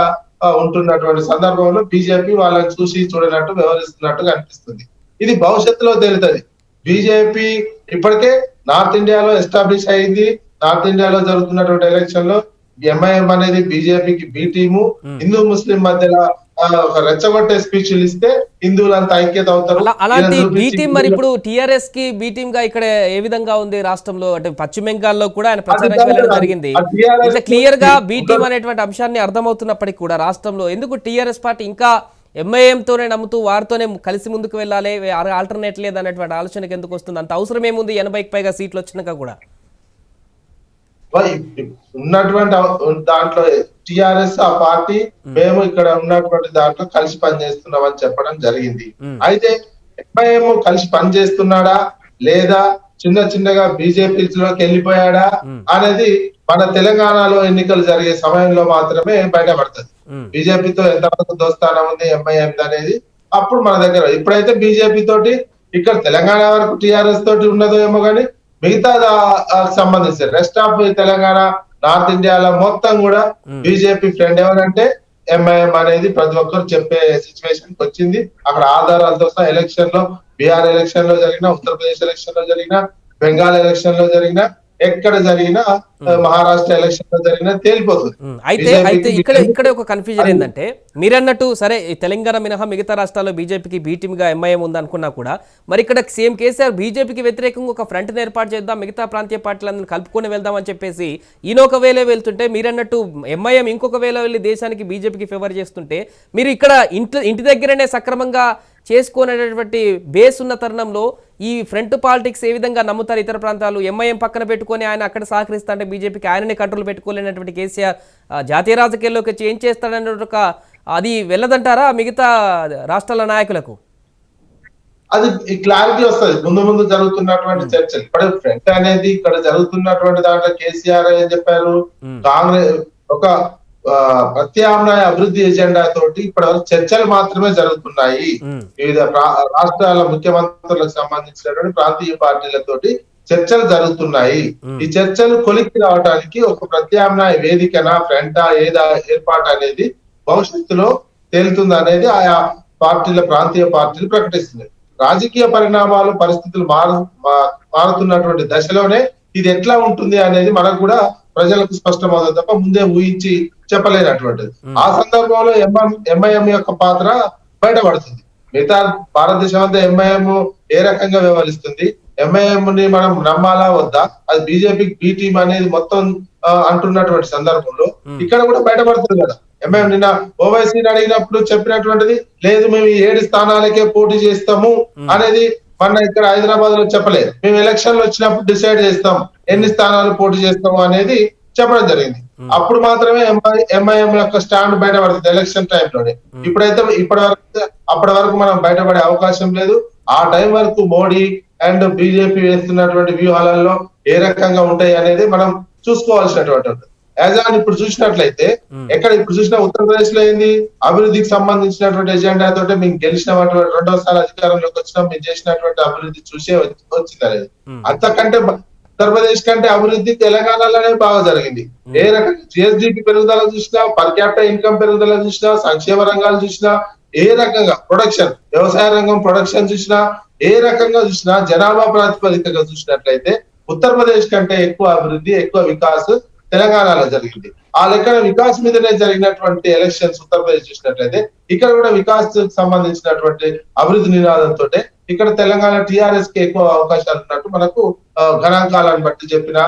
ఉంటున్నటువంటి సందర్భంలో బీజేపీ వాళ్ళని చూసి చూడనట్టు వ్యవహరిస్తున్నట్టుగా అనిపిస్తుంది. ఇది భవిష్యత్తులో తెలుస్తుంది. బీజేపీ ఇప్పటికే నార్త్ ఇండియాలో ఎస్టాబ్లిష్ అయింది. నార్త్ ఇండియాలో జరుగుతున్నటువంటి ఎలక్షన్ లో ఎంఐఎం అనేది బీజేపీకి బి టీము. హిందూ ముస్లిం మధ్యలో ఒక రెచ్చగొట్టే స్పీచ్లు ఇస్తే హిందువులంతా ఐక్యత అవుతారు. అలాంటి బి టీం మరి ఇప్పుడు టిఆర్ఎస్ కి బి టీం గా ఇక్కడ ఏ విధంగా ఉంది రాష్ట్రంలో? అంటే పశ్చిమ బెంగాల్లో కూడా ఆయన ప్రచారానికి వెళ్ళడం జరిగింది. ఇట్లా క్లియర్ గా బి టీం అనేటువంటి అంశాన్ని అర్థమవుతున్నప్పటికీ కూడా రాష్ట్రంలో ఎందుకు టిఆర్ఎస్ పార్టీ ఇంకా ఎంఐఎంతోనే నమ్ముతూ వారితోనే కలిసి ముందుకు వెళ్ళాలి, ఆల్టర్నేట్ లేదు అనేటువంటి ఆలోచనకి ఎందుకు వస్తుంది? అంత అవసరం ఏముంది 80కి పైగా సీట్లు వచ్చినాక కూడా? ఉన్నటువంటి దాంట్లో టిఆర్ఎస్ ఆ పార్టీ మేము ఇక్కడ ఉన్నటువంటి దాంట్లో కలిసి పనిచేస్తున్నాం అని చెప్పడం జరిగింది. అయితే ఎంఐఎం కలిసి పనిచేస్తున్నాడా లేదా చిన్న చిన్నగా బీజేపీలోకి వెళ్ళిపోయాడా అనేది మన తెలంగాణలో ఎన్నికలు జరిగే సమయంలో మాత్రమే బయటపడుతుంది. బీజేపీతో ఎంతవరకు దోస్తానం ఉంది ఎంఐఎం అనేది అప్పుడు మన దగ్గర. ఇప్పుడైతే బీజేపీ తోటి ఇక్కడ తెలంగాణ వరకు టిఆర్ఎస్ తోటి ఉన్నదో ఏమో కానీ మిగతా సంబంధించి రెస్ట్ ఆఫ్ తెలంగాణ, నార్త్ ఇండియాలో మొత్తం కూడా బీజేపీ ఫ్రెండ్ ఎవరంటే ఎంఐఎం అనేది ప్రతి ఒక్కరు చెప్పే సిచ్యువేషన్ వచ్చింది. అక్కడ ఆధారాలతో సహా ఎలక్షన్ లో, బీహార్ ఎలక్షన్ లో జరిగిన, ఉత్తరప్రదేశ్ ఎలక్షన్ లో జరిగిన, బెంగాల్ ఎలక్షన్ లో జరిగిన, ఎక్కడ జరిగినా, మహారాష్ట్ర ఎలక్షన్ లో జరిగినా తేలిపోతుంది. అయితే ఇక్కడ ఒక కన్ఫ్యూజన్ ఏంటంటే మీరన్నట్టు సరే తెలంగాణ మినహా మిగతా రాష్ట్రాల్లో బీజేపీకి బి టీమ్ గా ఎంఐఎం ఉంది అనుకున్నా కూడా మరి ఇక్కడ సీఎం కేసీఆర్ బీజేపీకి వ్యతిరేకంగా ఒక ఫ్రంట్ ఏర్పాటు చేద్దాం, మిగతా ప్రాంతీయ పార్టీలందరినీ కలుపుకొని వెళ్దాం అని చెప్పేసి ఈయన ఒక వేలే వెళ్తుంటే మీరన్నట్టు ఎంఐఎం ఇంకొక వేళ వెళ్ళి దేశానికి బీజేపీకి ఫేవర్ చేస్తుంటే మీరు ఇక్కడ ఇంటి దగ్గరనే సక్రమంగా చేసుకునేటటువంటి బేస్ ఉన్న తరుణంలో ఈ ఫ్రంట్ పాలిటిక్స్ ఏ విధంగా నమ్ముతారు ఇతర ప్రాంతాలు? ఎంఐఎం పక్కన పెట్టుకొని ఆయన అక్కడ సహకరిస్తా అంటే బీజేపీకి ఆయననే కంట్రోల్ పెట్టుకోలేనటువంటి కేసీఆర్ జాతీయ రాజకీయాల్లోకి చేంజ్ చేస్తాడనే ఒక అది వెళ్ళదంటారా మిగతా రాష్ట్రాల నాయకులకు? అది క్లారిటీ వస్తుంది ముందు ముందు జరుగుతున్నటువంటి చర్చలు. ఇప్పుడు ఫ్రంట్ అనేది ఇక్కడ జరుగుతున్నటువంటి దాంట్లో కేసీఆర్ ఏం చెప్పారు, కాంగ్రెస్ ఒక ప్రత్యామ్నాయ అభివృద్ధి ఎజెండా తోటి ఇప్పటివరకు చర్చలు మాత్రమే జరుగుతున్నాయి. వివిధ రాష్ట్రాల ముఖ్యమంత్రులకు సంబంధించినటువంటి ప్రాంతీయ పార్టీలతోటి చర్చలు జరుగుతున్నాయి. ఈ చర్చలు కొలిక్కి రావడానికి ఒక ప్రత్యామ్నాయ వేదికనా ఫ్రంటా ఏదా ఏర్పాటు అనేది భవిష్యత్తులో తేలుతుంది అనేది ఆయా పార్టీల ప్రాంతీయ పార్టీలు ప్రకటిస్తున్నాయి. రాజకీయ పరిణామాలు పరిస్థితులు మారుతున్నటువంటి దశలోనే ఇది ఎట్లా ఉంటుంది అనేది మనకు కూడా ప్రజలకు స్పష్టమవుతుంది తప్ప ముందే ఊహించి చెప్పలేనటువంటిది. ఆ సందర్భంలో ఎంఐఎం యొక్క పాత్ర బయటపడుతుంది. మిగతా భారతదేశం అంతా ఎంఐఎం ఏ రకంగా వ్యవహరిస్తుంది, ఎంఐఎం ని మనం నమ్మాలా వద్దా, అది బీజేపీకి బి టీం అనేది మొత్తం అంటున్నటువంటి సందర్భంలో ఇక్కడ కూడా బయటపడుతుంది కదా. ఎంఐఎం నిన్న ఓవైసీని అడిగినప్పుడు చెప్పినటువంటిది లేదు, మేము 7 స్థానాలకే పోటీ చేస్తాము అనేది మొన్న ఇక్కడ హైదరాబాద్ లో చెప్పలేదు. మేము ఎలక్షన్ లో వచ్చినప్పుడు డిసైడ్ చేస్తాం ఎన్ని స్థానాలు పోటీ చేస్తాము అనేది చెప్పడం జరిగింది. అప్పుడు మాత్రమే ఎంఐఎం యొక్క స్టాండ్ బయటపడుతుంది ఎలక్షన్ టైంలోనే. ఇప్పుడైతే అప్పటి వరకు మనం బయటపడే అవకాశం లేదు. ఆ టైం వరకు మోడీ అండ్ బీజేపీ వేస్తున్నటువంటి వ్యూహాలలో ఏ రకంగా ఉంటాయి అనేది మనం చూసుకోవాల్సినటువంటి. యాజ్ ఆన్ ఇప్పుడు చూసినట్లయితే ఇప్పుడు చూసిన ఉత్తరప్రదేశ్ లో ఏంది అభివృద్ధికి సంబంధించినటువంటి ఎజెండా తోటి మేము గెలిచినటువంటి 2వసారి అధికారంలోకి వచ్చినా మేము చేసినటువంటి అభివృద్ధి చూసే వచ్చింది అనేది. అంతకంటే ఉత్తరప్రదేశ్ కంటే అభివృద్ధి తెలంగాణలోనే బాగా జరిగింది. ఏ రకంగా జిఎస్డిపి పెరుగుదల చూసినా, పర్ క్యాపిటల్ ఇన్కమ్ పెరుగుదల చూసినా, సంక్షేమ రంగాలు చూసినా, ఏ రకంగా ప్రొడక్షన్, వ్యవసాయ రంగం ప్రొడక్షన్ చూసినా, ఏ రకంగా చూసినా, జనాభా ప్రాతిపదికగా చూసినట్లయితే ఉత్తరప్రదేశ్ కంటే ఎక్కువ అభివృద్ధి, ఎక్కువ వికాస్ తెలంగాణలో జరిగింది. ఆ లెక్కన వికాస్ మీదనే జరిగినటువంటి ఎలక్షన్స్ ఉత్తరప్రదేశ్ చూసినట్లయితే ఇక్కడ కూడా వికాస్ సంబంధించినటువంటి అభివృద్ధి నినాదంతో ఇక్కడ తెలంగాణ టీఆర్ఎస్ కి ఎక్కువ అవకాశాలు ఉన్నట్టు మనకు గణాంకాలను బట్టి చెప్పిన,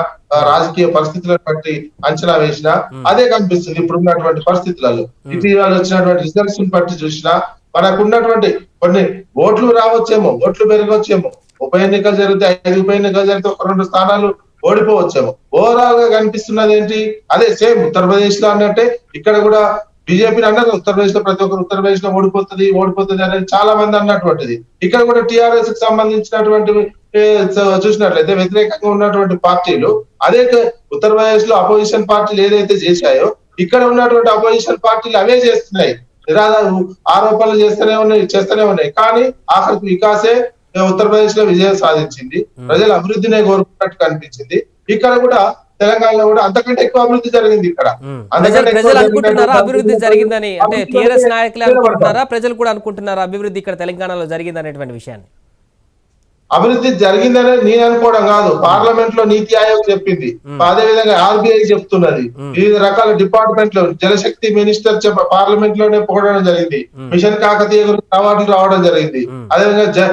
రాజకీయ పరిస్థితులను బట్టి అంచనా వేసినా అదే కనిపిస్తుంది. ఇప్పుడు ఉన్నటువంటి పరిస్థితులలో ఇటీవల వచ్చినటువంటి రిజల్ట్స్ బట్టి చూసినా మనకు ఉన్నటువంటి కొన్ని ఓట్లు రావచ్చేమో, ఓట్లు పెరగవచ్చేమో. ఉప ఎన్నికలు జరిగితే 5 ఉప ఎన్నికలు జరిగితే 1-2 స్థానాలు ఓడిపోవచ్చేమో. ఓవరాల్ గా కనిపిస్తున్నది ఏంటి, అదే సేమ్ ఉత్తరప్రదేశ్ లో అన్నట్టే ఇక్కడ కూడా బీజేపీని అన్నారు ఉత్తరప్రదేశ్ లో ప్రతి ఒక్కరు ఉత్తరప్రదేశ్ లో ఓడిపోతుంది అనేది చాలా మంది అన్నటువంటిది. ఇక్కడ కూడా టిఆర్ఎస్ కి సంబంధించినటువంటి చూసినట్లయితే వ్యతిరేకంగా ఉన్నటువంటి పార్టీలు అదే ఉత్తరప్రదేశ్ లో అపోజిషన్ పార్టీలు ఏదైతే చేశాయో ఇక్కడ ఉన్నటువంటి అపోజిషన్ పార్టీలు అవే చేస్తున్నాయి. ఆరోపణలు చేస్తూనే ఉన్నాయి. కానీ ఆఖరికి వికాసే ఉత్తరప్రదేశ్ లో విజయం సాధించింది. ప్రజల అభివృద్ధినే కోరుకున్నట్టు కనిపించింది. ఇక్కడ కూడా తెలంగాణలో కూడా అంతకంటే ఎక్కువ అభివృద్ధి జరిగింది. ఇక్కడ ప్రజలు అనుకుంటున్నారా అభివృద్ధి జరిగిందని? అంటే టీఆర్ఎస్ నాయకులే అనుకుంటున్నారా, ప్రజలు కూడా అనుకుంటున్నారా అభివృద్ధి ఇక్కడ తెలంగాణలో జరిగింది అనేటువంటి విషయాన్ని? అభివృద్ధి జరిగిందని నేను అనుకోవడం కాదు, పార్లమెంట్ లో నీతి ఆయోగ్ చెప్పింది. అదే విధంగా ఆర్బీఐ చెప్తున్నది. వివిధ రకాల డిపార్ట్మెంట్లు జలశక్తి మినిస్టర్ పార్లమెంట్ లోనే పోవడం జరిగింది. మిషన్ కాకతీయ గురించి అవార్డులు రావడం జరిగింది. అదేవిధంగా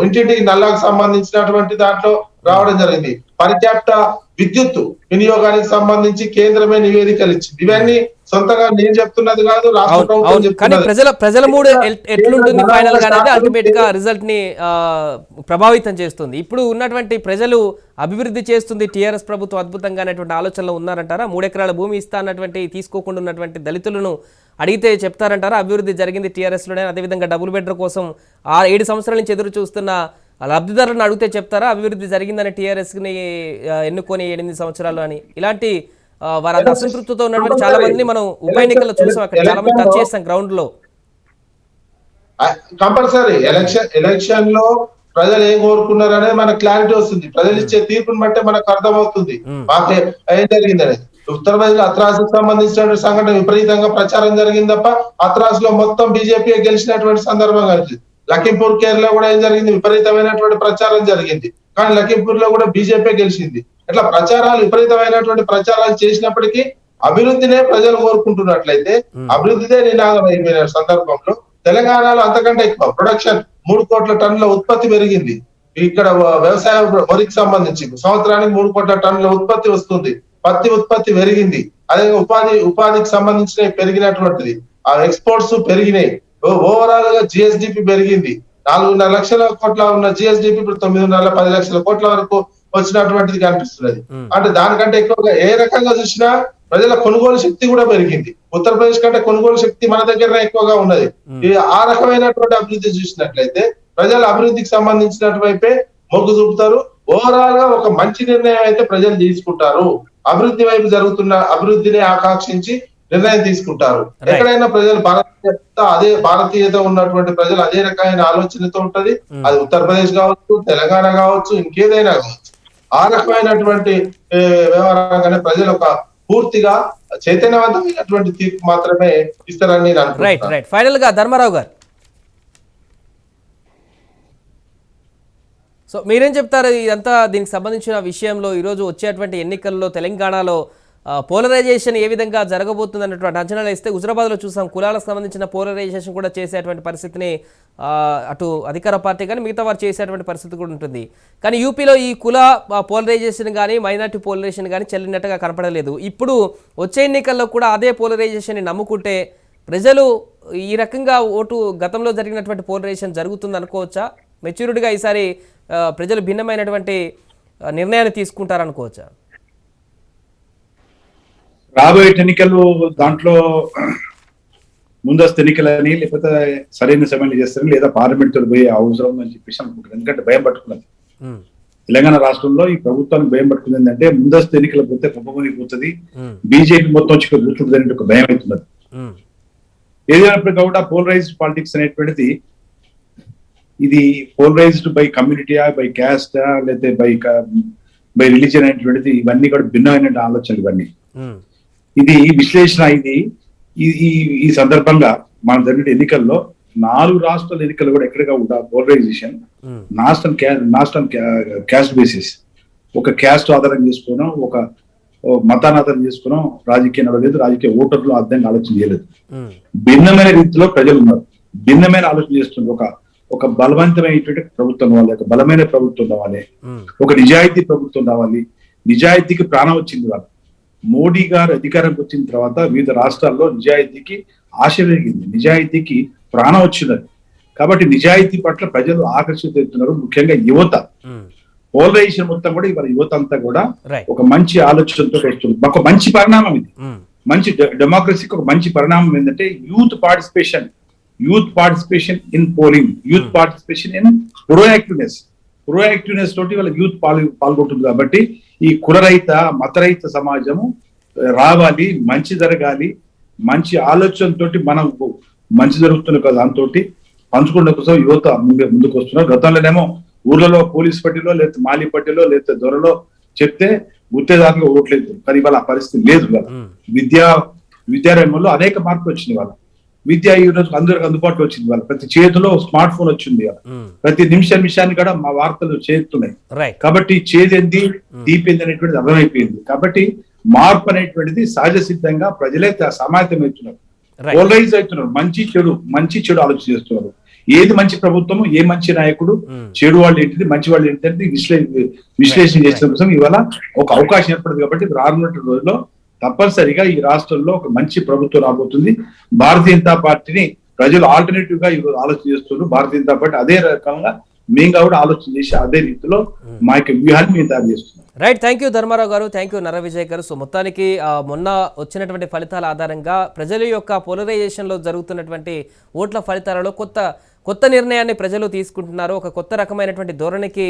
ఇంటింటికి నల్లాకు సంబంధించినటువంటి దాంట్లో రావడం జరిగింది. పరిక్యాప్ట విద్యుత్ వినియోగానికి సంబంధించి కేంద్రమే నివేదికలు ఇచ్చింది. ఇవన్నీ సొంతంగా నేను చెప్తున్నది కాదు, రాష్ట్ర ప్రభుత్వం చెప్తున్నది. ప్రజల మూడు ఎట్లుంటుంది ఫైనల్ గా అనేది అల్టిమేట్ గా రిజల్ట్ ని ప్రభావితం చేస్తుంది. ఇప్పుడు ఉన్నటువంటి ప్రజలు అభివృద్ధి చేస్తుంది టీఆర్ఎస్ ప్రభుత్వం అద్భుతంగా అనేటువంటి ఆలోచనలో ఉన్నారంటారా? 3 ఎకరాల భూమి ఇస్తా అన్నటువంటి తీసుకోకుండా ఉన్నటువంటి దళితులను అడిగితే చెప్తారంటారా అభివృద్ధి జరిగింది టీఆర్ఎస్ లోనే? అదేవిధంగా డబుల్ బెడ్రూమ్ కోసం 7 సంవత్సరాల నుంచి ఎదురు చూస్తున్న లబ్ధిదారులను అడిగితే చెప్తారా అభివృద్ధి జరిగిందని టీఆర్ఎస్ ని ఎన్నుకొని 8 సంవత్సరాలు అని? ఇలాంటి వారి అసంతృప్తితో ఉన్నటువంటి చాలా మందిని మనం ఉప ఎన్నికల్లో చూసాం. అక్కడ చాలా మంది టచ్ చేస్తాం గ్రౌండ్ లో. కంపల్సరీ ఎలక్షన్ లో ప్రజలు ఏం కోరుకున్నారు అనేది మనకు క్లారిటీ వస్తుంది. ప్రజలు ఇచ్చే తీర్పుని బట్టే మనకు అర్థమవుతుంది మాకు ఏం జరిగింది అనేది. ఉత్తరప్రదేశ్ లో అత్రాసుకు సంబంధించిన సంఘటన విపరీతంగా ప్రచారం జరిగింది తప్ప అత్రాస్ లో మొత్తం బీజేపీ గెలిచినటువంటి సందర్భం కలిసి. లఖింపూర్ కేరళ కూడా ఏం జరిగింది, విపరీతమైనటువంటి ప్రచారం జరిగింది. కానీ లఖింపూర్ లో కూడా బీజేపీ గెలిచింది. ఇట్లా ప్రచారాలు విపరీతమైనటువంటి ప్రచారాలు చేసినప్పటికీ అభివృద్ధినే ప్రజలు కోరుకుంటున్నట్లయితే అభివృద్ధిదే నినాదం అయిపోయిన సందర్భంలో తెలంగాణలో అంతకంటే ఎక్కువ ప్రొడక్షన్ 3 కోట్ల టన్నుల ఉత్పత్తి పెరిగింది. ఇక్కడ వ్యవసాయ వరికి సంబంధించి సంవత్సరానికి 3 కోట్ల టన్నుల ఉత్పత్తి వస్తుంది. పత్తి ఉత్పత్తి పెరిగింది. అదే ఉపాధికి సంబంధించిన పెరిగినటువంటిది. ఆ ఎక్స్పోర్ట్స్ పెరిగినాయి. ఓవరాల్ గా జిఎస్డిపి పెరిగింది. 4.5 లక్షల కోట్ల ఉన్న జిఎస్డిపి ఇప్పుడు 9.5-10 లక్షల కోట్ల వరకు వచ్చినటువంటిది కనిపిస్తున్నది. అంటే దానికంటే ఎక్కువగా ఏ రకంగా చూసినా ప్రజల కొనుగోలు శక్తి కూడా పెరిగింది. ఉత్తరప్రదేశ్ కంటే కొనుగోలు శక్తి మన దగ్గర ఎక్కువగా ఉన్నది. ఆ రకమైనటువంటి అభివృద్ధి చూసినట్లయితే ప్రజల అభివృద్ధికి సంబంధించినటువంటి మొగ్గు చూపుతారు. ఓవరాల్ గా ఒక మంచి నిర్ణయం అయితే ప్రజలు తీసుకుంటారు. అభివృద్ధి వైపు జరుగుతున్న అభివృద్ధిని ఆకాంక్షించి నిర్ణయం తీసుకుంటారు. ఎక్కడైనా ప్రజలు భారతీయత ఉన్నటువంటి ప్రజలు అదే రకమైన ఆలోచనతో ఉంటది. అది ఉత్తరప్రదేశ్ కావచ్చు, తెలంగాణ కావచ్చు, ఇంకేదైనా కావచ్చు. ఆ రకమైనటువంటి వ్యవహారంగానే ప్రజలు ఒక పూర్తిగా చైతన్యవంతమైనటువంటి తీర్పు మాత్రమే ఇస్తారని నేను అనుకుంటున్నాను. ఫైనల్ గా ధర్మారావు గారు, సో మీరేం చెప్తారు ఇదంతా దీనికి సంబంధించిన విషయంలో? ఈరోజు వచ్చేటువంటి ఎన్నికల్లో తెలంగాణలో పోలరైజేషన్ ఏ విధంగా జరగబోతుంది అన్నటువంటి అంచనాలు ఇస్తే హుజరాబాద్లో చూసాం కులాలకు సంబంధించిన పోలరైజేషన్ కూడా చేసేటువంటి పరిస్థితిని అటు అధికార పార్టీ కానీ మిగతా వారు చేసేటువంటి పరిస్థితి కూడా ఉంటుంది. కానీ యూపీలో ఈ కుల పోలరైజేషన్ కానీ మైనార్టీ పోలరైజేషన్ కానీ చెల్లినట్టుగా కనపడలేదు. ఇప్పుడు వచ్చే ఎన్నికల్లో కూడా అదే పోలరైజేషన్ని నమ్ముకుంటే ప్రజలు ఈ రకంగా ఓటు గతంలో జరిగినటువంటి పోలరైజేషన్ జరుగుతుంది అనుకోవచ్చా? మెచ్యూరిటీగా ఈసారి ప్రజలు భిన్నమైనటువంటి నిర్ణయాన్ని తీసుకుంటారనుకోవచ్చా? రాబోయే ఎన్నికలు దాంట్లో ముందస్తు ఎన్నికలని లేకపోతే సరైన సమయంలో చేస్తారని లేదా పార్లమెంట్ తో పోయే అవసరం అని చెప్పేసి అనుకుంటారు. ఎందుకంటే భయం పట్టుకున్నది తెలంగాణ రాష్ట్రంలో ఈ ప్రభుత్వానికి భయం పట్టుకుంది ఏంటంటే ముందస్తు ఎన్నికలు పోతే కుప్పమూలిపోతుంది, బీజేపీ మొత్తం వచ్చి కూర్చుంటుంది అనే ఒక భయం అవుతున్నది. ఏదైనప్పటికీ కూడా పోలరైజ్డ్ పాలిటిక్స్ అనేటువంటిది ఇది పోలరైజ్డ్ బై కమ్యూనిటీయా, బై క్యాస్టా, లేకపోతే బై రిలీజియన్ అనేటువంటిది ఇవన్నీ కూడా భిన్నమైన ఆలోచనలు. ఇవన్నీ ఇది విశ్లేషణ. ఈ సందర్భంగా మనం జరిగిన ఎన్నికల్లో 4 రాష్ట్రాల ఎన్నికలు కూడా ఎక్కడగా ఉంటా పోలరైజేషన్ నాషనల్ క్యాస్ట్ బేసిస్, ఒక క్యాస్ట్ ఆధారం చేసుకోవడం, ఒక మతాన్ని ఆధారం చేసుకోవడం రాజకీయ నడవలేదు, రాజకీయ ఓటర్లు అర్థంగా ఆలోచన చేయలేదు. భిన్నమైన రీతిలో ప్రజలు ఉన్నారు, భిన్నమైన ఆలోచన చేస్తున్నారు. ఒక బలవంతమైనటువంటి ప్రభుత్వం కావాలి, ఒక బలమైన ప్రభుత్వం కావాలి, ఒక నిజాయితీ ప్రభుత్వం కావాలి. నిజాయితీకి ప్రాణం వచ్చింది వాళ్ళు. మోడీ గారు అధికారంకి వచ్చిన తర్వాత వివిధ రాష్ట్రాల్లో నిజాయితీకి ఆశ పెరిగింది, నిజాయితీకి ప్రాణం వచ్చినది. కాబట్టి నిజాయితీ పట్ల ప్రజలు ఆకర్షితున్నారు, ముఖ్యంగా యువత. పోలరైజేషన్ మొత్తం కూడా ఇవాళ యువత అంతా కూడా ఒక మంచి ఆలోచనతో వస్తుంది. ఒక మంచి పరిణామం ఇది. మంచి డెమోక్రసీకి ఒక మంచి పరిణామం ఏంటంటే youth participation in polling, youth participation in proactiveness తోటి వాళ్ళ యూత్ పాల్గొంటుంది. కాబట్టి ఈ కులరహిత మతరహిత సమాజము రావాలి, మంచి జరగాలి, మంచి ఆలోచనతోటి మనం మంచి జరుగుతున్న కదా దాంతో పంచుకున్న కోసం యువత ముందుకు వస్తున్నారు. గతంలోనేమో ఊర్లలో పోలీస్ పట్టిలో లేదా మాలి పట్టిలో లేదా దొరలో చెప్తే గుత్తేదారులు ఓట్లేదు, కానీ ఇవాళ ఆ పరిస్థితి లేదు. విద్యారంగంలో అనేక మార్పులు వచ్చింది. వాళ్ళ విద్య ఈ రోజు అందరికి అందుబాటులో వచ్చింది. వాళ్ళ ప్రతి చేతిలో స్మార్ట్ ఫోన్ వచ్చింది. ప్రతి నిమిషాన్ని కూడా మా వార్తలు చేరుతున్నాయి. కాబట్టి చేదేంది తీపేంది అనేటువంటిది అర్థమైపోయింది. కాబట్టి మార్పు అనేటువంటిది సహజ సిద్ధంగా ప్రజలే సమాయత్తమవుతున్నారు, పోలరైజ్ అవుతున్నారు. మంచి చెడు ఆలోచన చేస్తున్నారు. ఏది మంచి ప్రభుత్వము, ఏ మంచి నాయకుడు, చెడు వాళ్ళు ఏంటిది, మంచి వాళ్ళు ఏంటిది విశ్లేషణ చేసిన కోసం ఇవాళ ఒక అవకాశం ఏర్పడింది. కాబట్టి రానున్న రోజుల్లో తప్పనిసరిగా ఈ రాష్ట్రంలో ఒక మంచి ప్రభుత్వం రాబోతుంది. భారతీయ జనతా పార్టీని ప్రజలు ఆల్టర్నేటివ్ గా ఈరోజు ఆలోచన చేస్తున్నారు. భారతీయ జనతా పార్టీ అదే రకంగా మేము కూడా ఆలోచన చేసి అదే రీతిలో మా యొక్క వ్యూహాన్ని మేము తయారు చేస్తున్నాం. రైట్, థ్యాంక్ యూ ధర్మారావు గారు, థ్యాంక్ యూ నర విజయ్ గారు. సో మొత్తానికి మొన్న వచ్చినటువంటి ఫలితాల ఆధారంగా ప్రజల యొక్క పోలరైజేషన్లో జరుగుతున్నటువంటి ఓట్ల ఫలితాలలో కొత్త నిర్ణయాన్ని ప్రజలు తీసుకుంటున్నారు. ఒక కొత్త రకమైనటువంటి ధోరణికి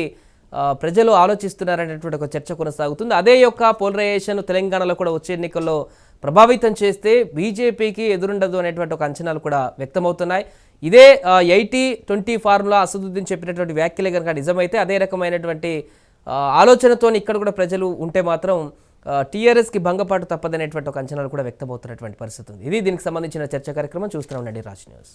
ప్రజలు ఆలోచిస్తున్నారనేటువంటి ఒక చర్చ కొనసాగుతుంది. అదే యొక్క పోలరైజేషన్ తెలంగాణలో కూడా వచ్చే ఎన్నికల్లో ప్రభావితం చేస్తే బీజేపీకి ఎదురుండదు అనేటువంటి ఒక అంచనాలు కూడా వ్యక్తమవుతున్నాయి. ఇదే 80-20 ఫార్ములా అసదుద్దీన్ చెప్పినటువంటి వ్యాఖ్యలే కనుక నిజమైతే అదే రకమైనటువంటి ఆలోచనతో ఇక్కడ కూడా ప్రజలు ఉంటే మాత్రం టీఆర్ఎస్కి భంగపాటు తప్పదనేటువంటి ఒక అంచనాలు కూడా వ్యక్తమవుతున్నటువంటి పరిస్థితి ఉంది. ఇది దీనికి సంబంధించిన చర్చ కార్యక్రమం. చూస్తూనే ఉండండి రాజ్ న్యూస్.